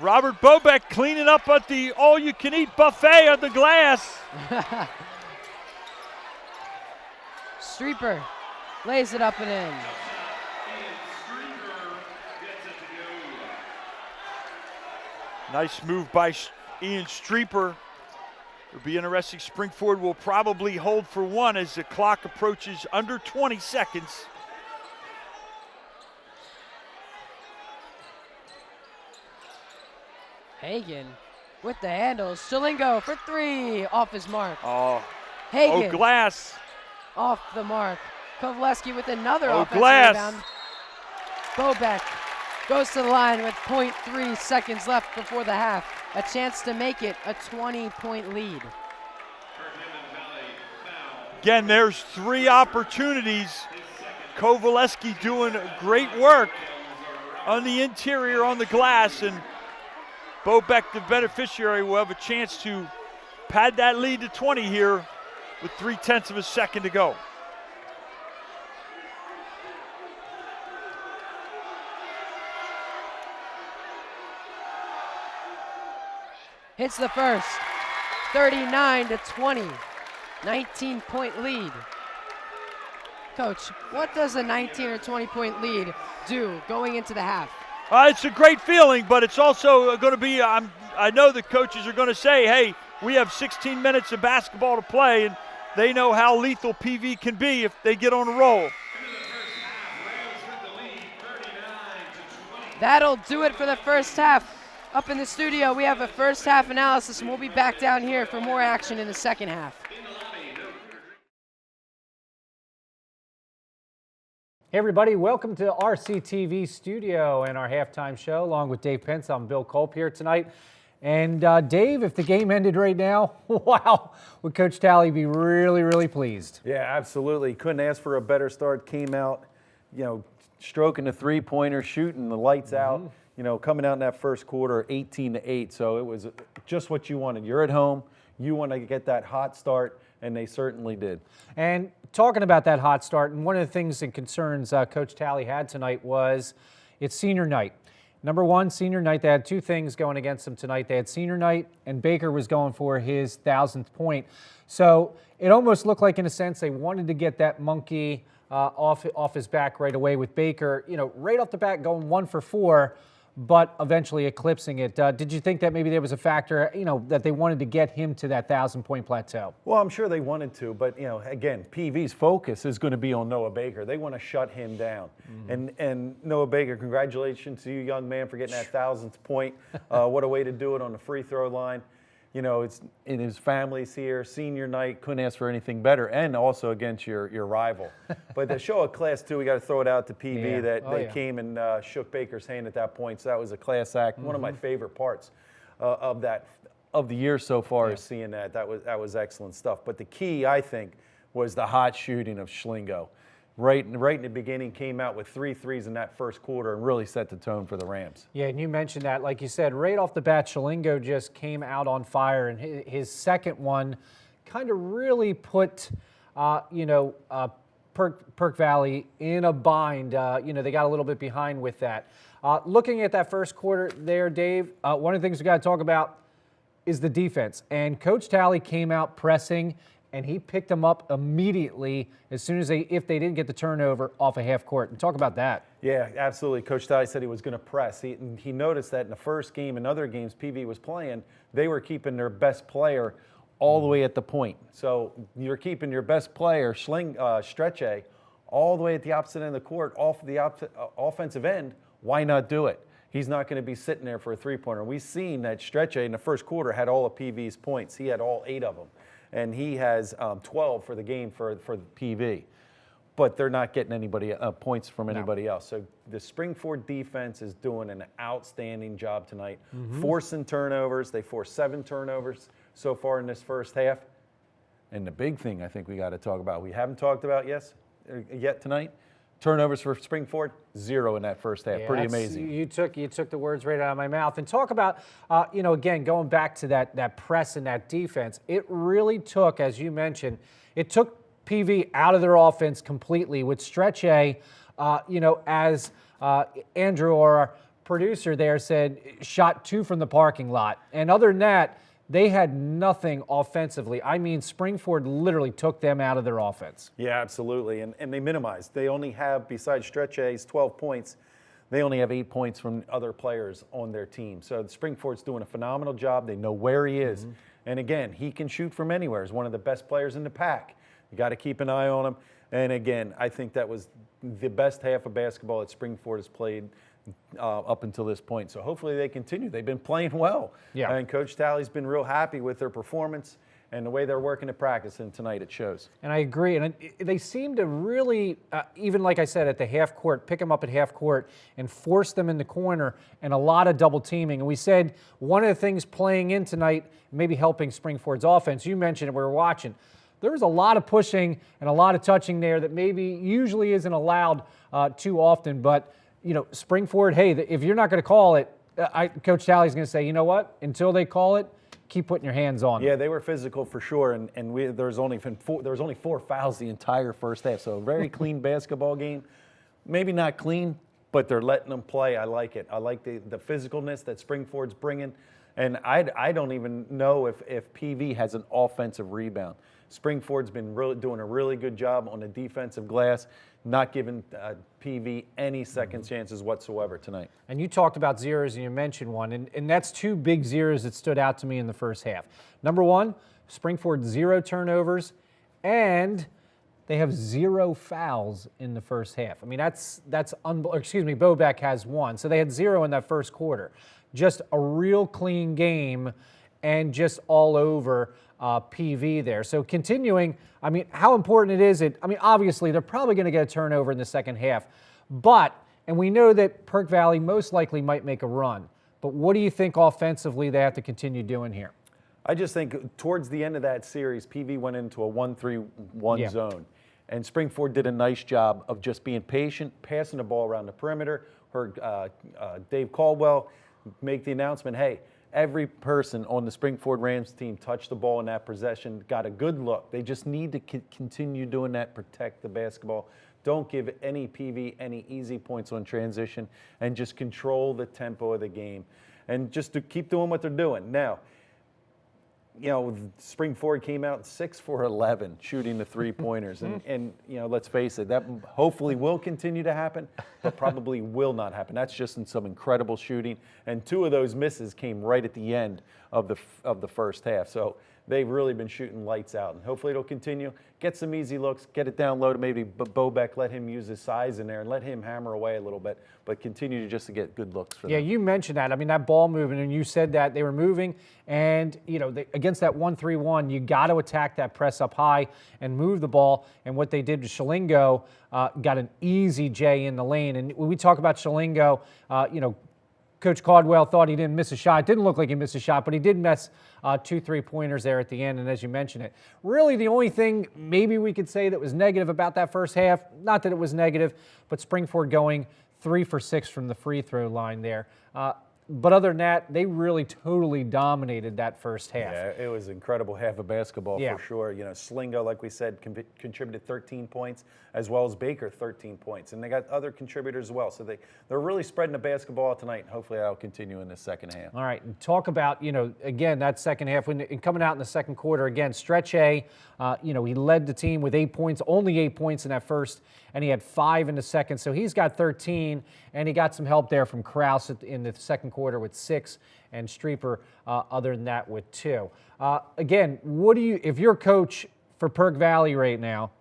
Robert Bobek cleaning up at the all-you-can-eat buffet on the glass. Streeper lays it up and in. Nice move by Ian Streeper. It'll be interesting. Springford will probably hold for one as the clock approaches under 20 seconds. Hagen with the handles. Shalingo for 3. Off his mark. Oh, Hagen glass. off the mark. Kovaleski with another offensive glass. rebound. Bobek goes to the line with 0.3 seconds left before the half. A chance to make it a 20-point lead. Again, there's 3 opportunities. Kovaleski doing great work on the interior on the glass, and Bobek, the beneficiary, will have a chance to pad that lead to 20 here with 0.3 of a second to go. hits the first. 39-20, 19-point lead. Coach, what does a 19 or 20-point lead do going into the half? It's a great feeling, but it's also going to be, I know the coaches are going to say, hey, we have 16 minutes of basketball to play, and they know how lethal PV can be if they get on a roll. That'll do it for the first half. Up in the studio, we have a first half analysis, and we'll be back down here for more action in the second half. Hey everybody, welcome to RCTV Studio and our halftime show. Along with Dave Pence, I'm Bill Culp here tonight. And Dave, if the game ended right now, wow, would Coach Talley be really, really pleased? Yeah, absolutely. Couldn't ask for a better start. Came out, stroking the three-pointer, shooting the lights out, coming out in that first quarter 18-8. So it was just what you wanted. You're at home. You want to get that hot start, and they certainly did. And talking about that hot start, and one of the things and concerns Coach Talley had tonight was it's senior night. Number one, senior night, they had two things going against them tonight. They had senior night, and Baker was going for his 1,000th point. So it almost looked like, in a sense, they wanted to get that monkey off his back right away with Baker, right off the bat going 1 for 4, but eventually eclipsing it. Did you think that maybe there was a factor, that they wanted to get him to that 1,000-point plateau? Well, I'm sure they wanted to, but, again, PV's focus is going to be on Noah Baker. They want to shut him down. And Noah Baker, congratulations to you, young man, for getting that 1,000th point. What a way to do it on the free throw line. It's in his family's here, senior night, couldn't ask for anything better, and also against your rival. But the show of class, too, we got to throw it out to PV that they came and shook Baker's hand at that point, so that was a class act. One of my favorite parts of the year so far is seeing that. That was excellent stuff. But the key, I think, was the hot shooting of Schlingo. Right in the beginning, came out with 3 threes in that first quarter and really set the tone for the Rams. Yeah, and you mentioned that, like you said, right off the bat, Schlingo just came out on fire, and his second one kind of really put, Perk Valley in a bind. They got a little bit behind with that. Looking at that first quarter there, Dave, one of the things we got to talk about is the defense. And Coach Talley came out pressing, and he picked them up immediately as soon as if they didn't get the turnover off a half court. And talk about that. Yeah, absolutely. Coach Talley said he was going to press. He noticed that in the first game and other games PV was playing, they were keeping their best player all the way at the point. So you're keeping your best player, Stretche, all the way at the opposite end of the court, off the offensive end. Why not do it? He's not going to be sitting there for a three-pointer. We've seen that Stretche in the first quarter had all of PV's points. He had all 8 of them. And he has 12 for the game for the PV. But they're not getting anybody points from anybody else. So the Springford defense is doing an outstanding job tonight, forcing turnovers. They forced 7 turnovers so far in this first half. And the big thing I think we got to talk about, we haven't talked about yet tonight, turnovers for Springford, 0 in that first half. Pretty amazing. You took the words right out of my mouth. And talk about, again, going back to that press and that defense, it really took, as you mentioned, it took PV out of their offense completely with Stretche, as Andrew, our producer there, said, shot 2 from the parking lot. And other than that, they had nothing offensively. I mean, Springford literally took them out of their offense. Yeah, absolutely. And they minimized. They only have, besides Stretche's 12 points, they only have 8 points from other players on their team. So Springford's doing a phenomenal job. They know where he is. And again, he can shoot from anywhere. He's one of the best players in the pack. You got to keep an eye on him. And again, I think that was the best half of basketball that Springford has played up until this point. So hopefully they continue. They've been playing well. Yeah. And Coach Talley's been real happy with their performance and the way they're working at practice, and tonight it shows. And I agree. And they seem to really, even like I said, at the half court, pick them up at half court and force them in the corner, and a lot of double teaming. And we said one of the things playing in tonight, maybe helping Springford's offense, you mentioned it, we were watching, there was a lot of pushing and a lot of touching there that maybe usually isn't allowed too often. But Springford, hey, if you're not going to call it, Coach Talley's going to say, you know what? Until they call it, keep putting your hands on. Yeah, they were physical for sure, and there was only 4 fouls the entire first half. So a very clean basketball game. Maybe not clean, but they're letting them play. I like it. I like the physicalness that Springford's bringing. And I don't even know if PV has an offensive rebound. Springford's been doing a really good job on the defensive glass, not giving PV any second chances whatsoever tonight. And you talked about zeros, and you mentioned one, and that's two big zeros that stood out to me in the first half. Number one, Springford 0 turnovers, and they have 0 fouls in the first half. I mean, Bobeck has 1, so they had 0 in that first quarter. Just a real clean game, and just all over PV there. So continuing, I mean, how important is it? I mean, obviously, they're probably going to get a turnover in the second half, and we know that Perk Valley most likely might make a run, but what do you think offensively they have to continue doing here? I just think towards the end of that series, PV went into a 1-3-1 zone. And Springford did a nice job of just being patient, passing the ball around the perimeter. Heard Dave Caldwell make the announcement, hey, every person on the Springford Rams team touched the ball in that possession, got a good look. They just need to continue doing that, protect the basketball. Don't give any PV any easy points on transition, and just control the tempo of the game. And just to keep doing what they're doing. Now, you know, Springford came out 6 for 11 shooting the three-pointers. and you know, let's face it, that hopefully will continue to happen, but probably will not happen. That's just in some incredible shooting. And 2 of those misses came right at the end of the first half. So they've really been shooting lights out. And hopefully it'll continue. Get some easy looks, get it down low to maybe Bobeck, let him use his size in there and let him hammer away a little bit, but continue to get good looks for them. Yeah, you mentioned that. I mean, that ball moving, and you said that they were moving, and, you know, against that 1-3-1, you got to attack that press up high and move the ball. And what they did to Shalingo, got an easy J in the lane. And when we talk about Shalingo, you know, Coach Caldwell thought he didn't miss a shot. It didn't look like he missed a shot, but he did miss 2 3-pointers there at the end, and as you mentioned it. Really the only thing maybe we could say that was negative about that first half, not that it was negative, but Springford going 3 for 6 from the free throw line there. But other than that, they really totally dominated that first half. Yeah, it was an incredible half of basketball for sure. You know, Slingo, like we said, contributed 13 points, as well as Baker, 13 points. And they got other contributors as well. So they're really spreading the basketball tonight, and hopefully that'll continue in the second half. All right, and talk about, you know, again, that second half, and coming out in the second quarter, again, Stretch A, you know, he led the team with 8 points, only 8 points in that first, and he had 5 in the second. So he's got 13, and he got some help there from Krause in the second quarter with 6, and Streeper other than that with 2. Again, if you're coach for Perk Valley right now,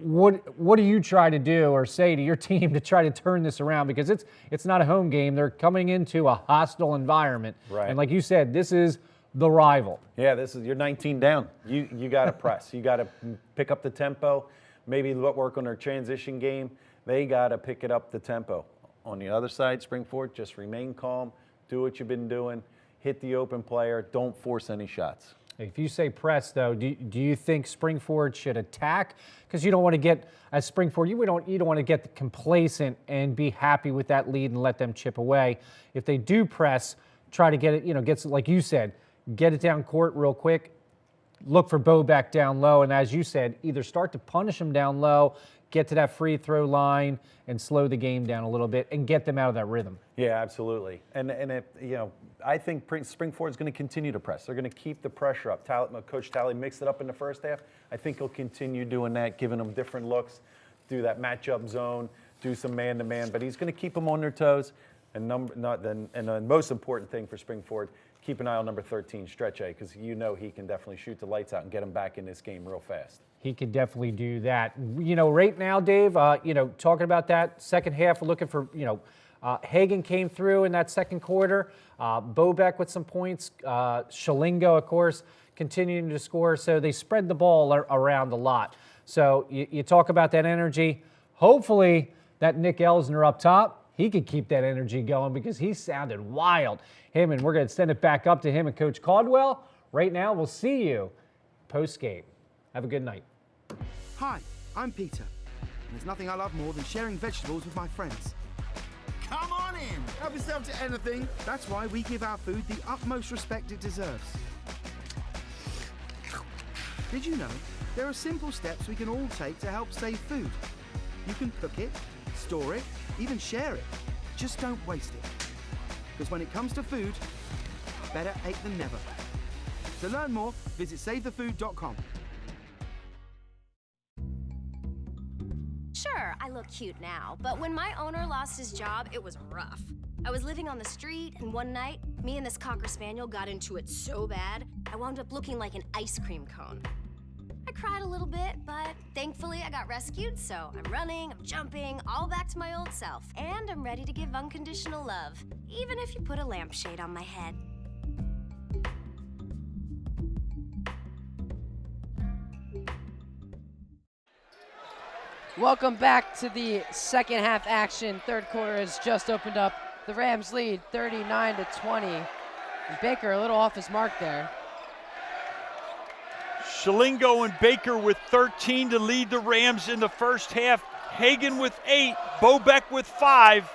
what do you try to do or say to your team to try to turn this around? Because it's not a home game. They're coming into a hostile environment. Right. And like you said, this is the rival. Yeah, you're 19 down. You got to press. You got to pick up the tempo. Maybe work on their transition game. They got to pick it up the tempo. On the other side, Springford, just remain calm. Do what you've been doing. Hit the open player. Don't force any shots. If you say press, though, do you think Springford should attack? Because you don't want to get, as Springford, you don't want to get complacent and be happy with that lead and let them chip away. If they do press, try to get it, like you said, get it down court real quick. Look for Bobeck down low, and as you said, either start to punish them down low, get to that free throw line, and slow the game down a little bit and get them out of that rhythm. Yeah, absolutely. And if, you know, I think Springford is going to continue to press. They're going to keep the pressure up. Coach Talley mixed it up in the first half. I think he'll continue doing that, giving them different looks, do that matchup zone, do some man-to-man. But he's going to keep them on their toes. And the most important thing for Springford, keep an eye on number 13, Stretch A, because you know he can definitely shoot the lights out and get them back in this game real fast. He could definitely do that. You know, right now, Dave, you know, talking about that second half, we're looking for, you know, Hagan came through in that second quarter. Bobeck with some points. Shalingo, of course, continuing to score. So they spread the ball around a lot. So you talk about that energy. Hopefully that Nick Elsner up top, he could keep that energy going because he sounded wild. And we're going to send it back up to him and Coach Caldwell. Right now, we'll see you post-game. Have a good night. Hi, I'm Peter. And there's nothing I love more than sharing vegetables with my friends. Come on in. Help yourself to anything. That's why we give our food the utmost respect it deserves. Did you know there are simple steps we can all take to help save food? You can cook it, store it, even share it. Just don't waste it. Because when it comes to food, better ache than never. To learn more, visit SaveTheFood.com. Sure, I look cute now, but when my owner lost his job, it was rough. I was living on the street, and one night, me and this Cocker Spaniel got into it so bad, I wound up looking like an ice cream cone. I cried a little bit, but thankfully I got rescued, so I'm running, I'm jumping, all back to my old self, and I'm ready to give unconditional love, even if you put a lampshade on my head. Welcome back to the second half action. Third quarter has just opened up. The Rams lead 39-20. And Baker a little off his mark there. Shalingo and Baker with 13 to lead the Rams in the first half. Hagan with 8, Bobeck with 5.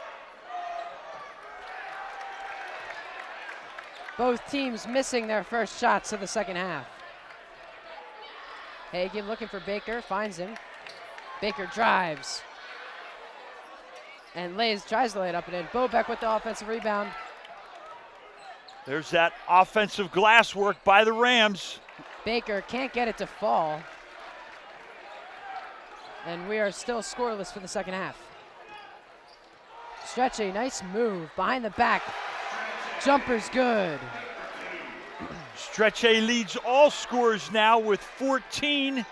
Both teams missing their first shots of the second half. Hagan looking for Baker, finds him. Baker drives and tries to lay it up and in. Bobeck with the offensive rebound. There's that offensive glass work by the Rams. Baker can't get it to fall. And we are still scoreless for the second half. Stretchy, nice move behind the back. Jumper's good. Stretchy leads all scorers now with 14.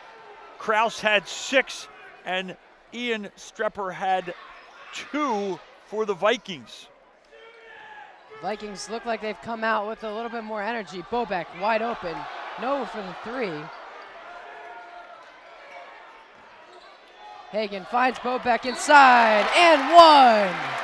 Kraus had 6, and Ian Strepper had 2 for the Vikings. Vikings look like they've come out with a little bit more energy. Bobeck wide open. No for the 3. Hagan finds Bobeck inside and 1.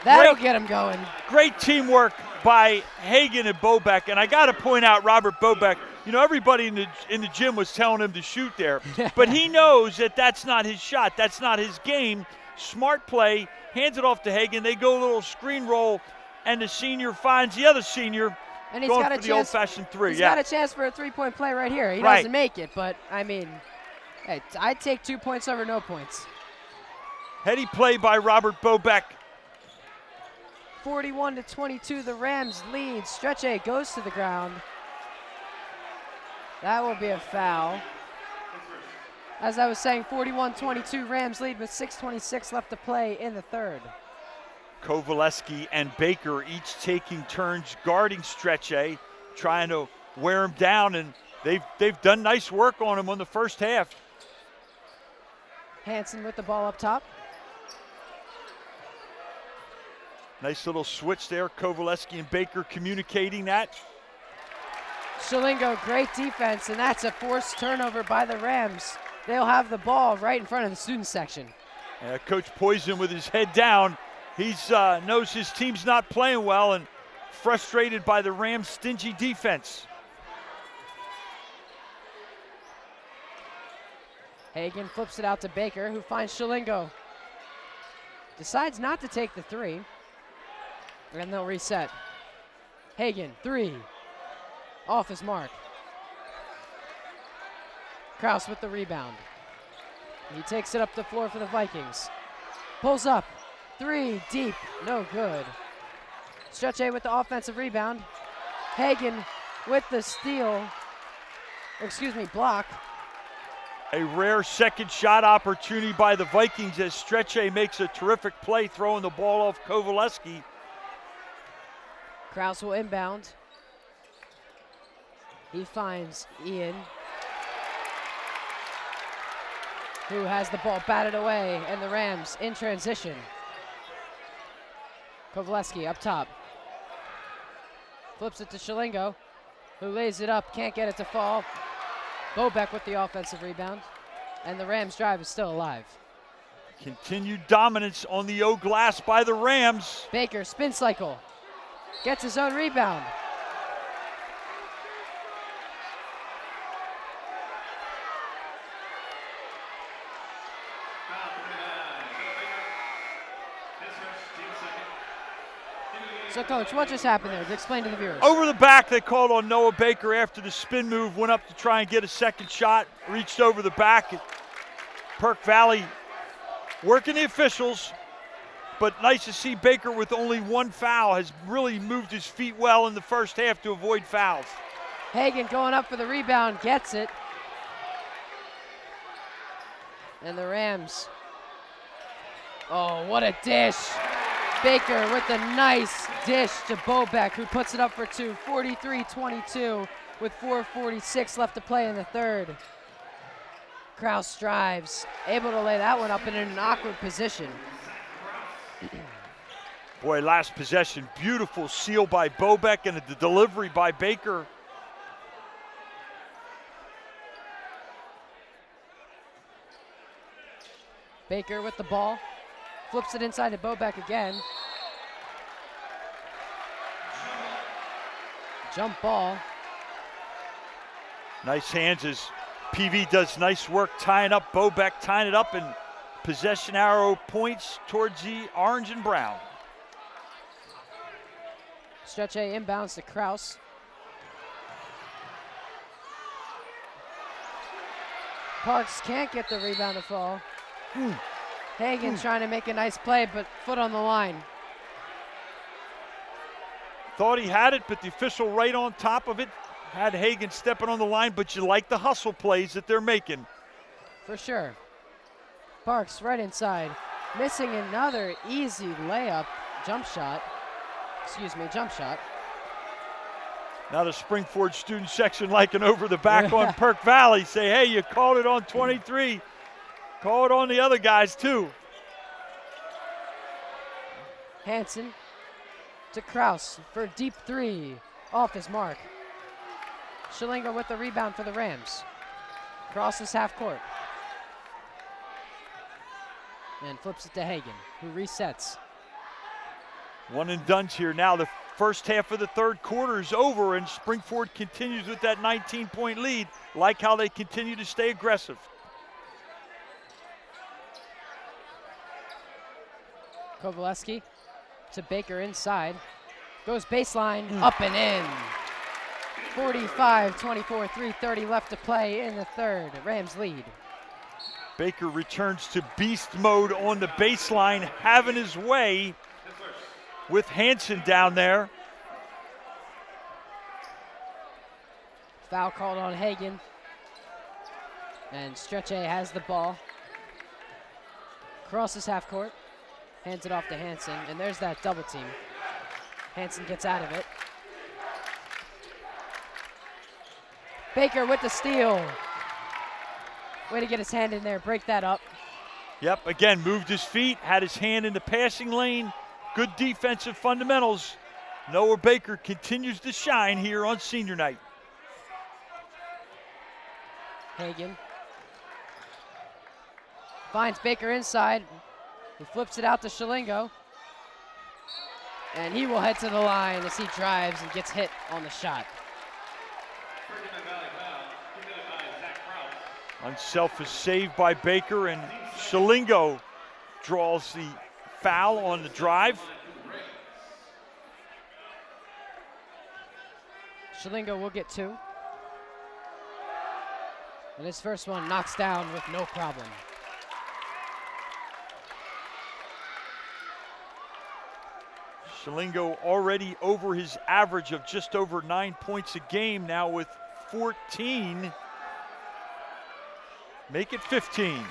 That'll get him going. Great teamwork by Hagan and Bobeck, and I got to point out Robert Bobeck. You know, everybody in the gym was telling him to shoot there, but he knows that that's not his shot. That's not his game. Smart play, hands it off to Hagan. They go a little screen roll, and the senior finds the other senior and he's going got for the old-fashioned 3. He's got a chance for a 3-point play right here. He doesn't make it, but, I mean, hey, I'd take 2 points over no points. Heady play by Robert Bobeck. 41-22, the Rams lead. Stretchy goes to the ground. That will be a foul. As I was saying, 41-22, Rams lead with 6:26 left to play in the third. Kovaleski and Baker each taking turns guarding Stretchy, trying to wear him down, and they've done nice work on him on the first half. Hansen with the ball up top. Nice little switch there, Kovaleski and Baker communicating that. Shalingo, great defense, and that's a forced turnover by the Rams. They'll have the ball right in front of the student section. Coach Poison with his head down. He knows his team's not playing well and frustrated by the Rams' stingy defense. Hagan flips it out to Baker, who finds Shalingo. Decides not to take the 3. And they'll reset. Hagan, 3. Off his mark. Kraus with the rebound. He takes it up the floor for the Vikings. Pulls up. 3 deep. No good. Stretchy with the offensive rebound. Hagan with the steal. Block. A rare second shot opportunity by the Vikings as Stretchy makes a terrific play throwing the ball off Kovaleski. Kraus will inbound. He finds Ian, who has the ball batted away, and the Rams in transition. Kovaleski up top. Flips it to Shalingo, who lays it up, can't get it to fall. Bobeck with the offensive rebound, and the Rams drive is still alive. Continued dominance on the O glass by the Rams. Baker, spin cycle. Gets his own rebound. So, Coach, what just happened there? Explain to the viewers. Over the back, they called on Noah Baker after the spin move, went up to try and get a second shot, reached over the back. Perk Valley working the officials. but nice to see Baker with only one foul. Has really moved his feet well in the first half to avoid fouls. Hagan going up for the rebound, gets it. And the Rams. Oh, what a dish. Baker with a nice dish to Bobek, who puts it up for two, 43-22 with 4:46 left to play in the third. Kraus drives, able to lay that one up in an awkward position. Boy, last possession, beautiful seal by Bobek and the delivery by Baker. Baker with the ball, flips it inside to Bobek again. Jump ball. Nice hands as PV does nice work tying up Bobek, tying it up, and possession arrow points towards the orange and brown. Stretch A inbounds to Kraus. Parks can't get the rebound to fall. Hagan trying to make a nice play, but foot on the line. Thought he had it, but the official right on top of it had Hagan stepping on the line, but you like the hustle plays that they're making. For sure. Parks right inside, missing another easy layup, jump shot. Now the Springford student section liking over the back on Perk Valley. Say, hey, you called it on 23. Call it on the other guys too. Hansen to Kraus for a deep three, off his mark. Schillinger with the rebound for the Rams. Crosses half court. And flips it to Hagan, who resets. One and done's here now. The first half of the third quarter is over, and Springford continues with that 19-point lead. Like how they continue to stay aggressive. Kovaleski to Baker inside. Goes baseline, up and in. 45-24, 3:30 left to play in the third. Rams lead. Baker returns to beast mode on the baseline, having his way with Hansen down there. Foul called on Hagan. And Stretch A has the ball. Crosses half court. Hands it off to Hansen, and there's that double team. Hansen gets out of it. Baker with the steal. Way to get his hand in there, break that up. Yep, again, moved his feet, had his hand in the passing lane. Good defensive fundamentals. Noah Baker continues to shine here on senior night. Hagan finds Baker inside. He flips it out to Schillingo. And he will head to the line as he drives and gets hit on the shot. Unselfish save by Baker, and Schillingo draws the foul on the drive. Schillingo will get two. And his first one knocks down with no problem. Schillingo already over his average of just over 9 points a game, now with 14. Make it 15.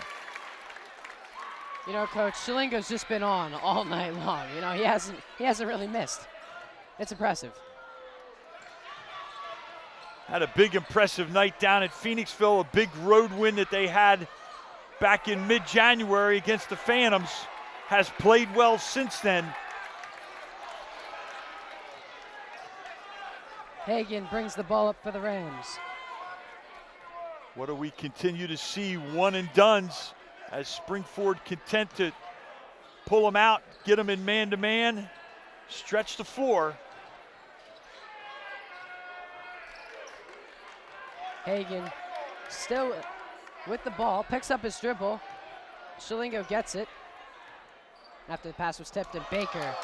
You know, Coach, Schillingo's just been on all night long. You know, he hasn't really missed. It's impressive. Had a big impressive night down at Phoenixville, a big road win that they had back in mid-January against the Phantoms. Has played well since then. Hagan brings the ball up for the Rams. What do we continue to see? One and dones as Springford content to pull them out, get them in man-to-man, stretch the floor. Hagan still with the ball, picks up his dribble. Schillingo gets it. After the pass was tipped to Baker.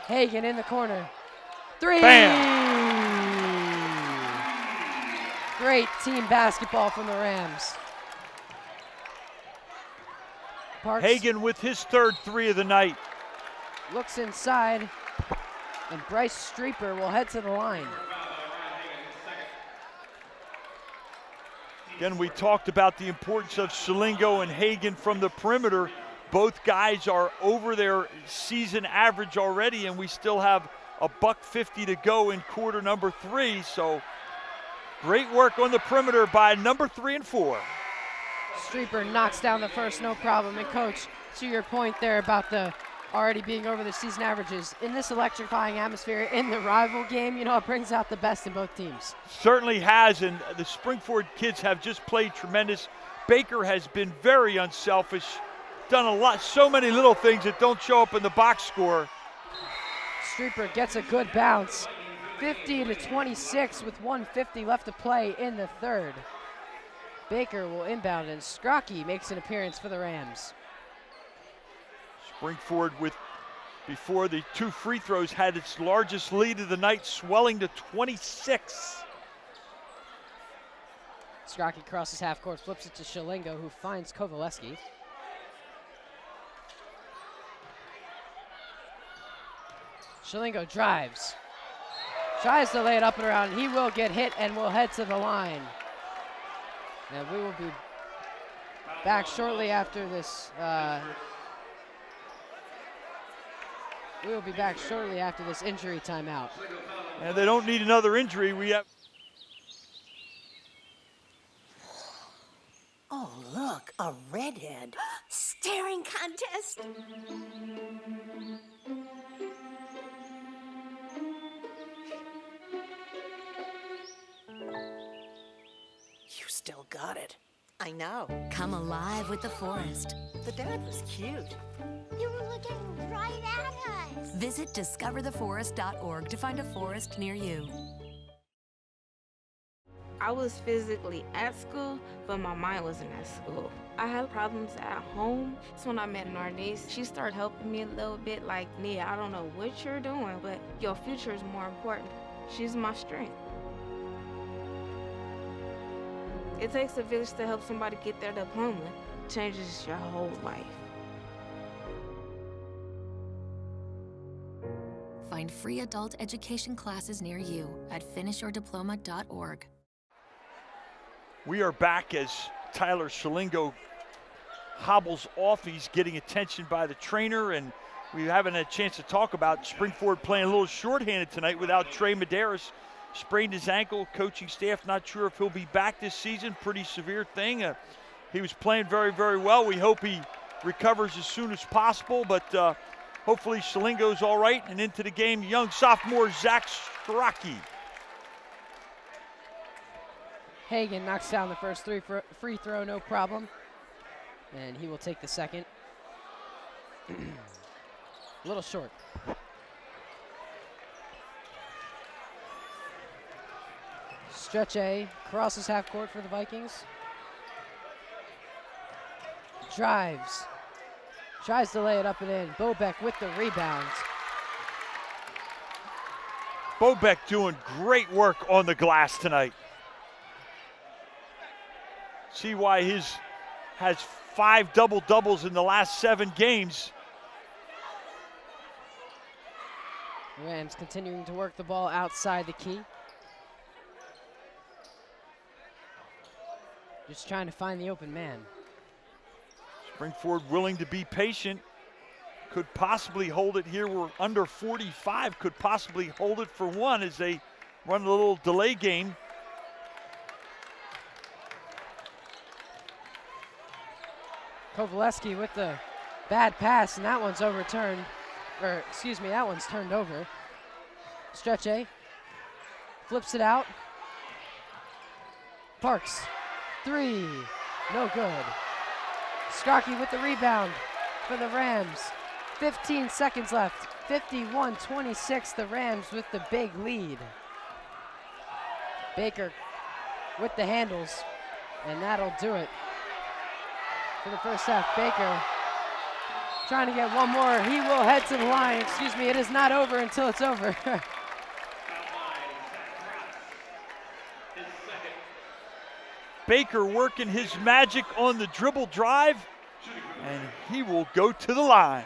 Hagan in the corner. Three! Bam! Great team basketball from the Rams. Parks. Hagan with his third three of the night. looks inside, and Bryce Streeper will head to the line. Again, we talked about the importance of Shalingo and Hagan from the perimeter. Both guys are over their season average already, and we still have a $150 to go in quarter number 3. So great work on the perimeter by number 3 and 4. Streeper knocks down the first, no problem. And Coach, to your point there about the already being over the season averages, in this electrifying atmosphere in the rival game, you know, it brings out the best in both teams. Certainly has, and the Springford kids have just played tremendous. Baker has been very unselfish, done a lot, so many little things that don't show up in the box score. Streeper gets a good bounce. 50-26 with 1:50 left to play in the third. Baker will inbound, and Scrocky makes an appearance for the Rams. Springford, with before the 2 free throws, had its largest lead of the night, swelling to 26. Scrocky crosses half court, flips it to Shalingo, who finds Kovaleski. Shalingo drives, tries to lay it up and around. He will get hit and will head to the line. And we will be back shortly after this. Injury timeout. And they don't need another injury. We have. Oh, look, a redhead. Staring contest. You still got it. I know. Come alive with the forest. The dad was cute. They were looking right at us. Visit discovertheforest.org to find a forest near you. I was physically at school, but my mind wasn't at school. I had problems at home. That's when I met Narnese. She started helping me a little bit, like, Nia, I don't know what you're doing, but your future is more important. She's my strength. It takes a village to help somebody get their diploma. It changes your whole life. Find free adult education classes near you at finishyourdiploma.org. We are back as Tyler Shalingo hobbles off. He's getting attention by the trainer, and we haven't had a chance to talk about Springford playing a little shorthanded tonight without Trey Medeiros. Sprained his ankle. Coaching staff not sure if he'll be back this season. Pretty severe thing. He was playing very, very well. We hope he recovers as soon as possible, but hopefully Shalingo's all right. And into the game, young sophomore Zach Strachey. Hagan knocks down the first free throw, no problem. And he will take the second. A little short. Stretch A crosses half court for the Vikings. Drives. Tries to lay it up and in. Bobek with the rebound. Bobek doing great work on the glass tonight. See why his has 5 double-doubles in the last 7 games. Rams continuing to work the ball outside the key. Just trying to find the open man. Springford willing to be patient. Could possibly hold it here. We're under 45. Could possibly hold it for one as they run a little delay game. Kovaleski with the bad pass, and that one's overturned. Or, excuse me, that one's turned over. Stretch A. Flips it out. Parks. 3. No good. Scrocky with the rebound for the Rams. 15 seconds left. 51-26, the Rams with the big lead. Baker with the handles, and that'll do it for the first half. Baker trying to get one more. He will head to the line. Excuse me, it is not over until it's over. Baker working his magic on the dribble drive, and he will go to the line.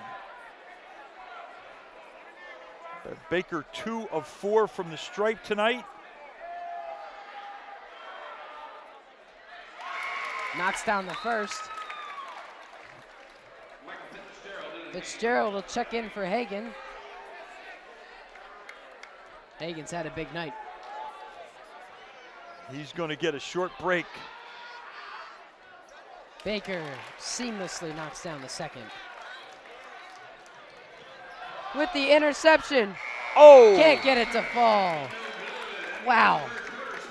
Baker 2 of 4 from the stripe tonight. Knocks down the first. Fitzgerald will check in for Hagan. Hagan's had a big night. He's going to get a short break. Baker seamlessly knocks down the second. With the interception. Oh! Can't get it to fall. Wow.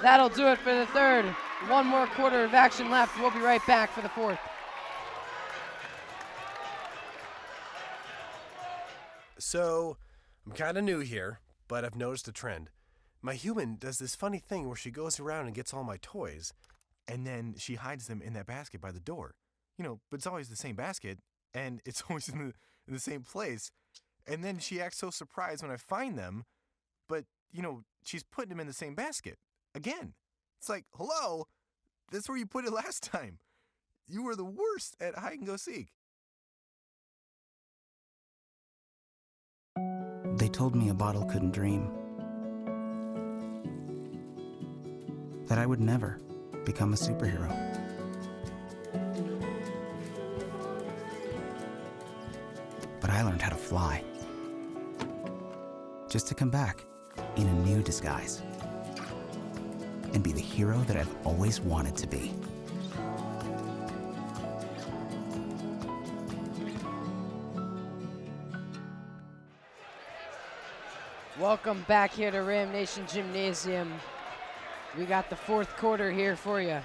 That'll do it for the third. One more quarter of action left. We'll be right back for the fourth. So, I'm kind of new here, but I've noticed a trend. My human does this funny thing where she goes around and gets all my toys, and then she hides them in that basket by the door. But it's always the same basket, and it's always in the same place. And then she acts so surprised when I find them, but, she's putting them in the same basket. Again. It's like, hello, that's where you put it last time. You were the worst at hide and go seek. They told me a bottle couldn't dream. That I would never become a superhero. But I learned how to fly. Just to come back in a new disguise. And be the hero that I've always wanted to be. Welcome back here to Ram Nation Gymnasium. We got the fourth quarter here for you.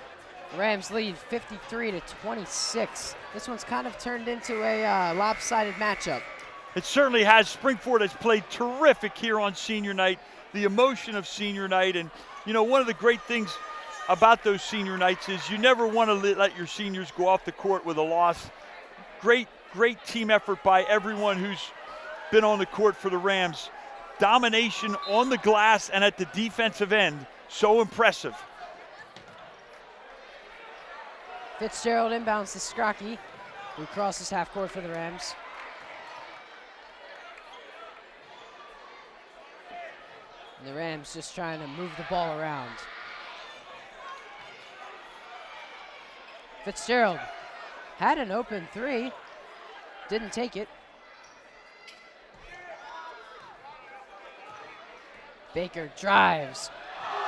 Rams lead 53-26. This one's kind of turned into a lopsided matchup. It certainly has. Springford has played terrific here on senior night. The emotion of senior night, and one of the great things about those senior nights is you never want to let your seniors go off the court with a loss. Great team effort by everyone who's been on the court for the Rams. Domination on the glass and at the defensive end, so impressive. Fitzgerald inbounds to Scrocky, who crosses half court for the Rams. And the Rams just trying to move the ball around. Fitzgerald had an open three, didn't take it. Baker drives.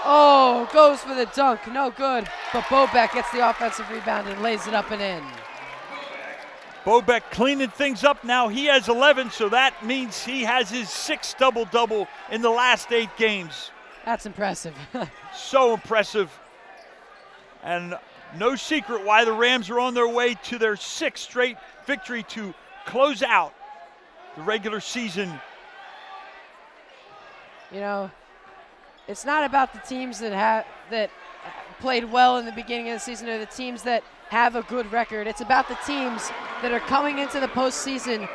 Oh, goes for the dunk, no good. But Bobeck gets the offensive rebound and lays it up and in. Bobeck cleaning things up now. He has 11, so that means he has his 6th double-double in the last 8 games. That's impressive. So impressive. And no secret why the Rams are on their way to their 6th straight victory to close out the regular season. It's not about the teams that played well in the beginning of the season or the teams that have a good record. It's about the teams that are coming into the postseason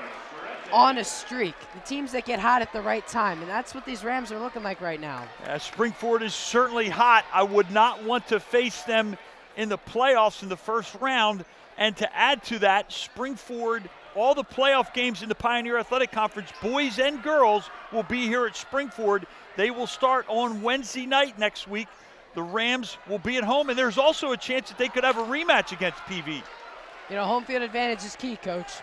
on a streak, the teams that get hot at the right time, and that's what these Rams are looking like right now. Springford is certainly hot. I would not want to face them in the playoffs in the first round, and to add to that, Springford, all the playoff games in the Pioneer Athletic Conference, boys and girls, will be here at Springford. They will start on Wednesday night next week. The Rams will be at home, and there's also a chance that they could have a rematch against PV. Home field advantage is key, Coach.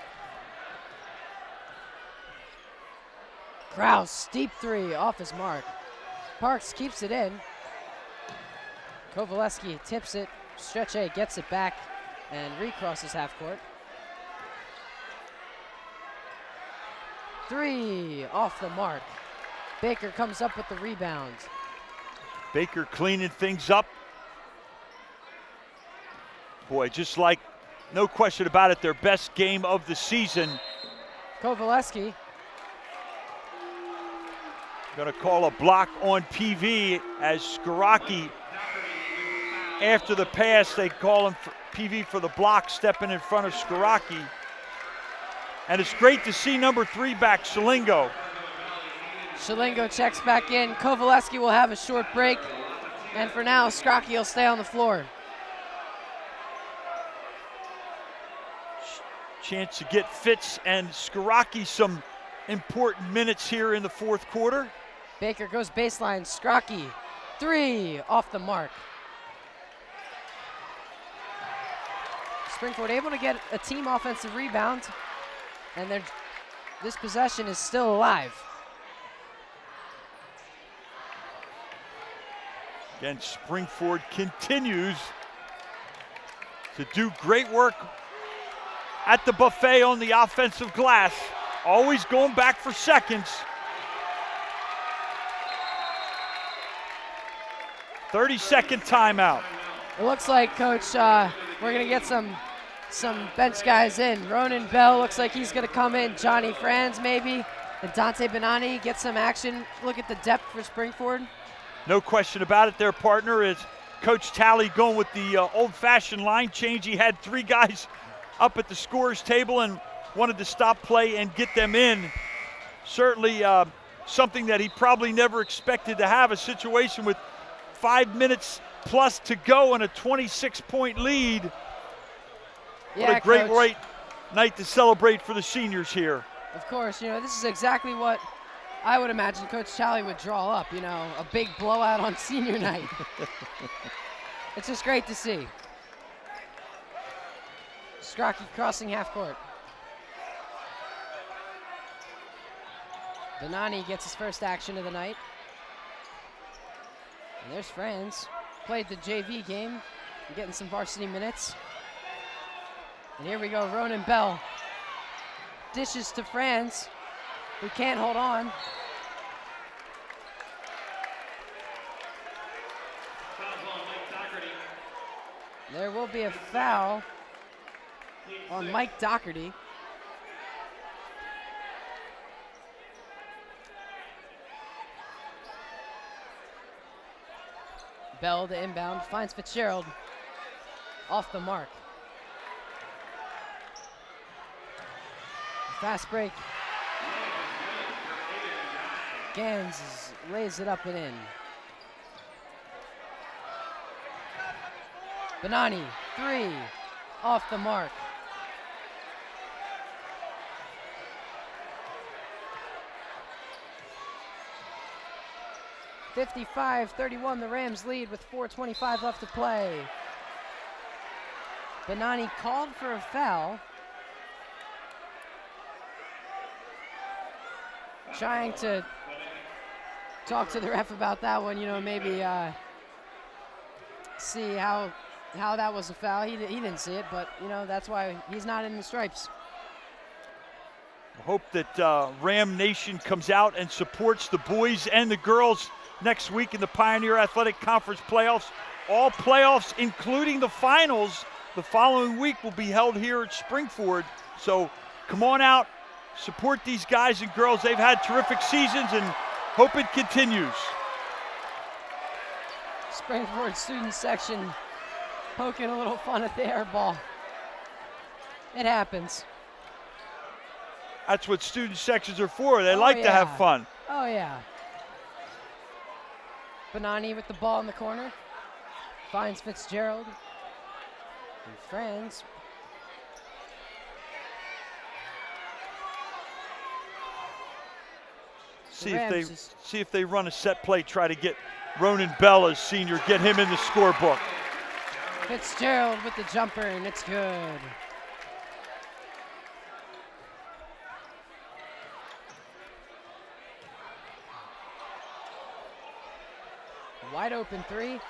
Kraus, steep three, off his mark. Parks keeps it in. Kovaleski tips it. Stretche gets it back and recrosses half court. Three, off the mark. Baker comes up with the rebound. Baker cleaning things up. Boy, just like, no question about it, their best game of the season. Kovaleski. Going to call a block on PV as Skoraki, after the pass, they call him PV for the block, stepping in front of Skoraki. And it's great to see number 3 back, Shalingo. Shalingo checks back in. Kovaleski will have a short break. And for now, Skoraki will stay on the floor. Chance to get Fitz and Skoraki some important minutes here in the fourth quarter. Baker goes baseline. Scrocky, 3 off the mark. Springford able to get a team offensive rebound, and this possession is still alive. Again, Springford continues to do great work at the buffet on the offensive glass, always going back for seconds. 30-second timeout. It looks like, Coach, we're going to get some bench guys in. Ronan Bell looks like he's going to come in. Johnny Franz maybe. And Dante Benani get some action. Look at the depth for Springford. No question about it. Their partner is Coach Talley going with the old-fashioned line change. He had 3 guys up at the scorer's table and wanted to stop play and get them in. Certainly something that he probably never expected to have, a situation with 5 minutes plus to go and a 26-point lead. Yeah, what a great Coach. night to celebrate for the seniors here. Of course, this is exactly what I would imagine Coach Talley would draw up, a big blowout on senior night. It's just great to see. Scrocky crossing half court. Benani gets his first action of the night. And there's Franz. Played the JV game, getting some varsity minutes. And here we go, Ronan Bell. Dishes to Franz, who can't hold on. There will be a foul on Mike Doherty. Bell to inbound, finds Fitzgerald off the mark. Fast break. Gans lays it up and in. Benani, 3, off the mark. (55-31), the Rams lead with 4:25 left to play. Benani called for a foul. Trying to talk to the ref about that one, maybe see how that was a foul. He didn't see it, but, that's why he's not in the stripes. I hope that Ram Nation comes out and supports the boys and the girls next week in the Pioneer Athletic Conference playoffs. All playoffs, including the finals, the following week will be held here at Springford. So come on out, support these guys and girls. They've had terrific seasons and hope it continues. Springford student section poking a little fun at the air ball. It happens. That's what student sections are for. They like to have fun. Oh, yeah. Benani with the ball in the corner. Finds Fitzgerald. And Franz. See if they run a set play, try to get Ronan Bell as senior, get him in the scorebook. Fitzgerald with the jumper, and it's good. Wide open 3.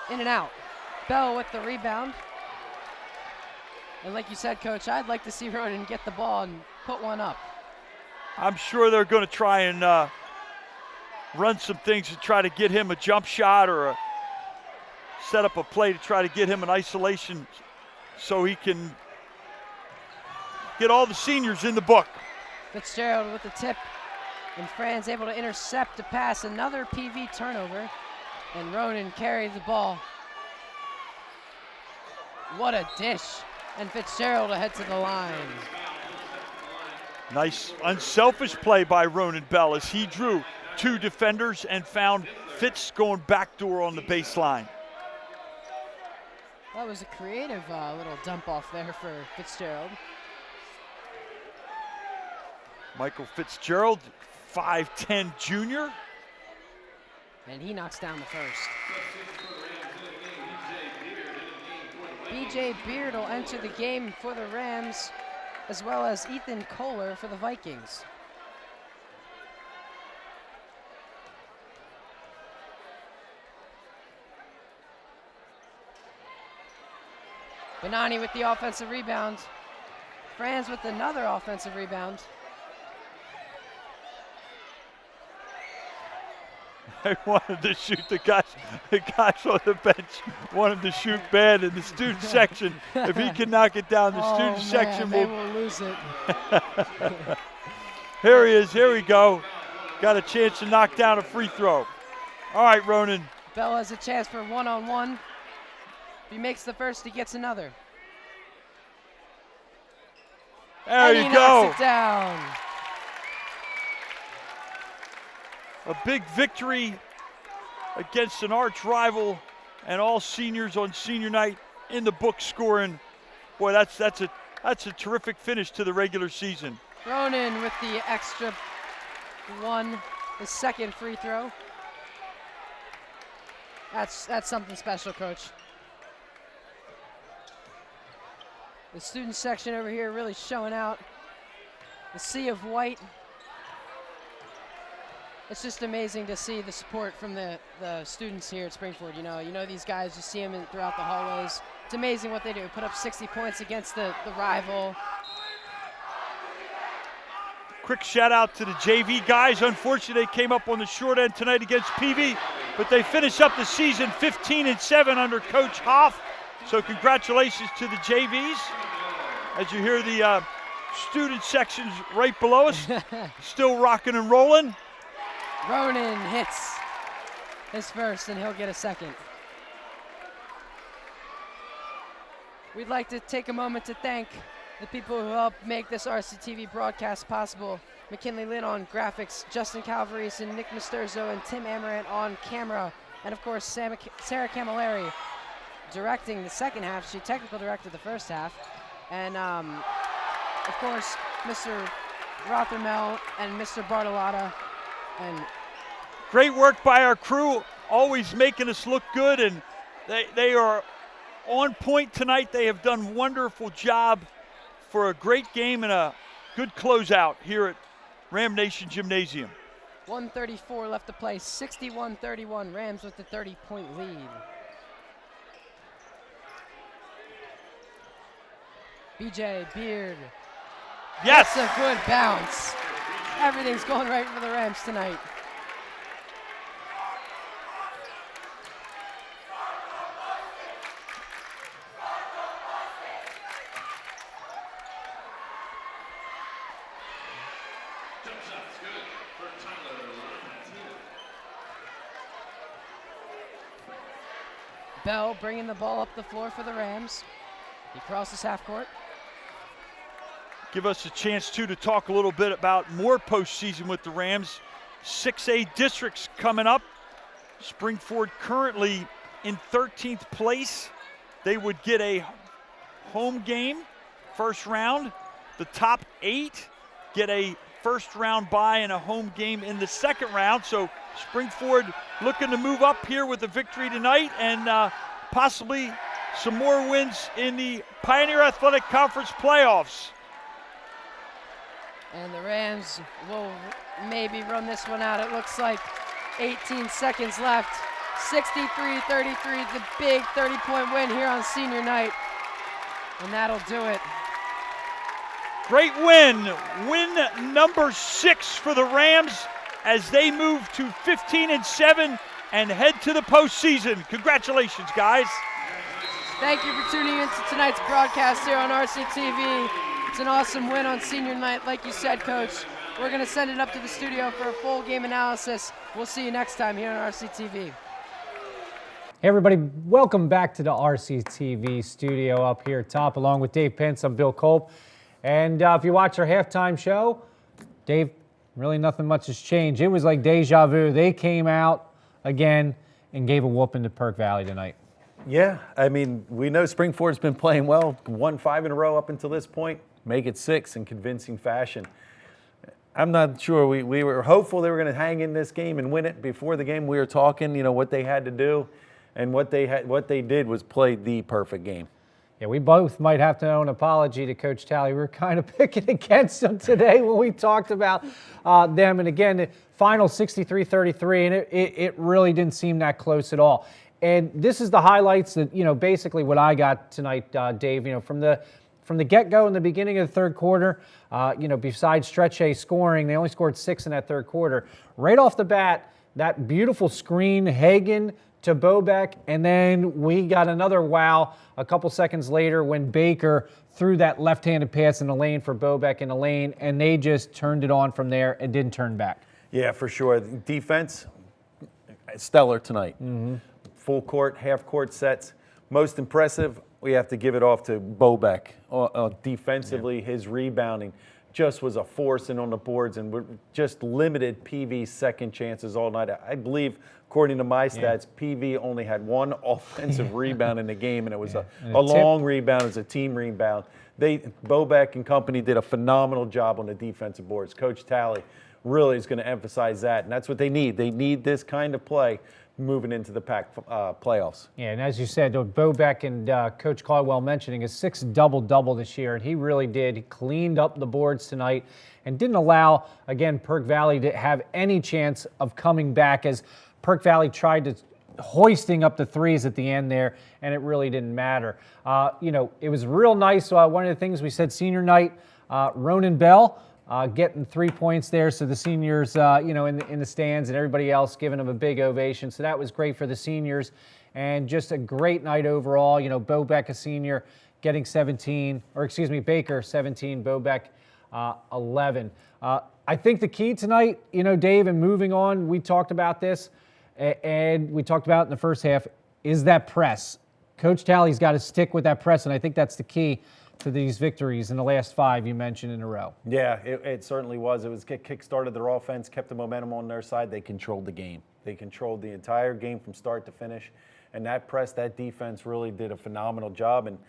In and out. Bell with the rebound. And like you said, Coach, I'd like to see Ronan get the ball and put one up. I'm sure they're going to try and run some things to try to get him a jump shot or set up a play to try to get him in isolation so he can get all the seniors in the book. Fitzgerald with the tip, and Franz able to intercept a pass. Another PV turnover, and Ronan carried the ball. What a dish, and Fitzgerald ahead to the line. Nice unselfish play by Ronan Bell as he drew 2 defenders and found Fitz going backdoor on the baseline. That was a creative little dump off there for Fitzgerald. Michael Fitzgerald, 5'10" junior. And he knocks down the first. B.J. Beard will enter the game for the Rams, as well as Ethan Kohler for the Vikings. Benani with the offensive rebound. Franz with another offensive rebound. I wanted to shoot the guys on the bench wanted to shoot bad in the student section. If he can knock it down, the student section will lose it. Here he is. Here we go. Got a chance to knock down a free throw. All right, Ronan. Bell has a chance for one-on-one. If he makes the first, he gets another. There and you he go. Knocks it down. A big victory against an arch rival and all seniors on senior night in the book scoring. Boy, that's a terrific finish to the regular season. Ronan with the extra one, his second free throw. That's something special, Coach. The student section over here really showing out. The sea of white. It's just amazing to see the support from the students here at Springford. You know these guys, you see them throughout the hallways. It's amazing what they do. Put up 60 points against the rival. Quick shout out to the JV guys. Unfortunately, they came up on the short end tonight against Peavey, but they finish up the season 15-7 under Coach Hoff. So congratulations to the JVs. As you hear the student sections right below us, still rocking and rolling. Ronan hits his first, and he'll get a second. We'd like to take a moment to thank the people who helped make this RCTV broadcast possible. McKinley Lynn on graphics, Justin Calvarese and Nick Misterzo and Tim Amarant on camera, and of course Sarah Camilleri directing the second half. She technical directed the first half. And of course, Mr. Rothermel and Mr. Bartolotta. And great work by our crew, always making us look good, and they are on point tonight. They have done a wonderful job for a great game and a good closeout here at Ram Nation Gymnasium. 1:34 left to play, 61-31, Rams with the 30-point lead. BJ Beard. Yes! That's a good bounce. Everything's going right for the Rams tonight. Bell bringing the ball up the floor for the Rams. He crosses half court. Give us a chance, too, to talk a little bit about more postseason with the Rams. 6A districts coming up. Springford currently in 13th place. They would get a home game, first round. The top 8 get a first round bye and a home game in the second round. So Springford looking to move up here with a victory tonight and possibly some more wins in the Pioneer Athletic Conference playoffs. And the Rams will maybe run this one out. It looks like 18 seconds left. 63-33, the big 30-point win here on senior night. And that'll do it. Great win. Win number 6 for the Rams as they move to 15-7 and head to the postseason. Congratulations, guys. Thank you for tuning in to tonight's broadcast here on RCTV. It's an awesome win on senior night, like you said, Coach. We're going to send it up to the studio for a full game analysis. We'll see you next time here on RCTV. Hey everybody, welcome back to the RCTV studio up here top. Along with Dave Pence, I'm Bill Culp. And if you watch our halftime show, Dave, really nothing much has changed. It was like deja vu. They came out again and gave a whooping to Perk Valley tonight. Yeah, I mean, we know Springford's been playing well, won 5 in a row up until this point, make it 6 in convincing fashion. I'm not sure. We were hopeful they were going to hang in this game and win it. Before the game, we were talking, what they had to do, and what they did was play the perfect game. Yeah, we both might have to owe an apology to Coach Talley. We were kind of picking against them today when we talked about them. And again, the final 63-33, and it really didn't seem that close at all. And this is the highlights that, basically what I got tonight, Dave, from the get-go in the beginning of the third quarter, besides Stretche scoring, they only scored 6 in that third quarter. Right off the bat, that beautiful screen, Hagan to Bobeck, and then we got another wow a couple seconds later when Baker threw that left-handed pass in the lane for Bobeck in the lane, and they just turned it on from there and didn't turn back. Yeah, for sure. Defense, stellar tonight. Mm-hmm. Full court, half court sets. Most impressive, we have to give it off to Bobeck. Defensively, his rebounding just was a force in on the boards and just limited PV's second chances all night. I believe, according to my stats, PV only had one offensive rebound in the game, and it was a long rebound. It was a team rebound. Bobeck and company did a phenomenal job on the defensive boards. Coach Talley really is going to emphasize that, and that's what they need. They need this kind of play moving into the PAC playoffs. Yeah, and as you said, Bobeck and Coach Caldwell mentioning a 6 double-double this year, and he really did. He cleaned up the boards tonight and didn't allow, again, Perk Valley to have any chance of coming back as Perk Valley tried to hoisting up the threes at the end there, and it really didn't matter. It was real nice. One of the things we said senior night, Ronan Bell, getting 3 points there, so the seniors, in the stands, and everybody else giving them a big ovation. So that was great for the seniors, and just a great night overall. Bobeck, a senior, getting 17, Baker 17, Bobeck 11. I think the key tonight, Dave, and moving on, we talked about this, and we talked about it in the first half, is that press. Coach Talley's got to stick with that press, and I think that's the key to these victories in the last 5 you mentioned in a row. Yeah, it certainly was. It was kick-started their offense, kept the momentum on their side. They controlled the game. They controlled the entire game from start to finish. And that press, that defense really did a phenomenal job. And,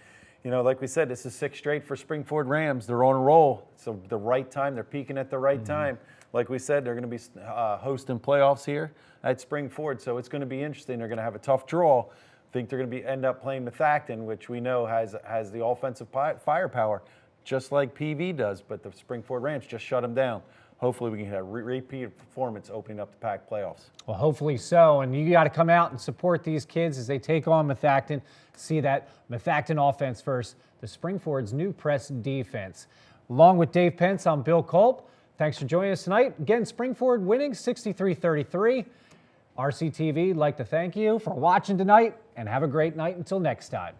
like we said, this is 6 straight for Springford Rams. They're on a roll. So the right time, they're peaking at the right time. Like we said, they're going to be hosting playoffs here at Springford. So it's going to be interesting. They're going to have a tough draw. I think they're going to end up playing Methacton, which we know has the offensive firepower, just like PV does, but the Springford Rams just shut them down. Hopefully we can have a repeat performance opening up the PAC playoffs. Well, hopefully so, and you got to come out and support these kids as they take on Methacton. See that Methacton offense first, the Springford's new press defense. Along with Dave Pence, I'm Bill Culp. Thanks for joining us tonight. Again, Springford winning 63-33. RCTV would like to thank you for watching tonight, and have a great night until next time.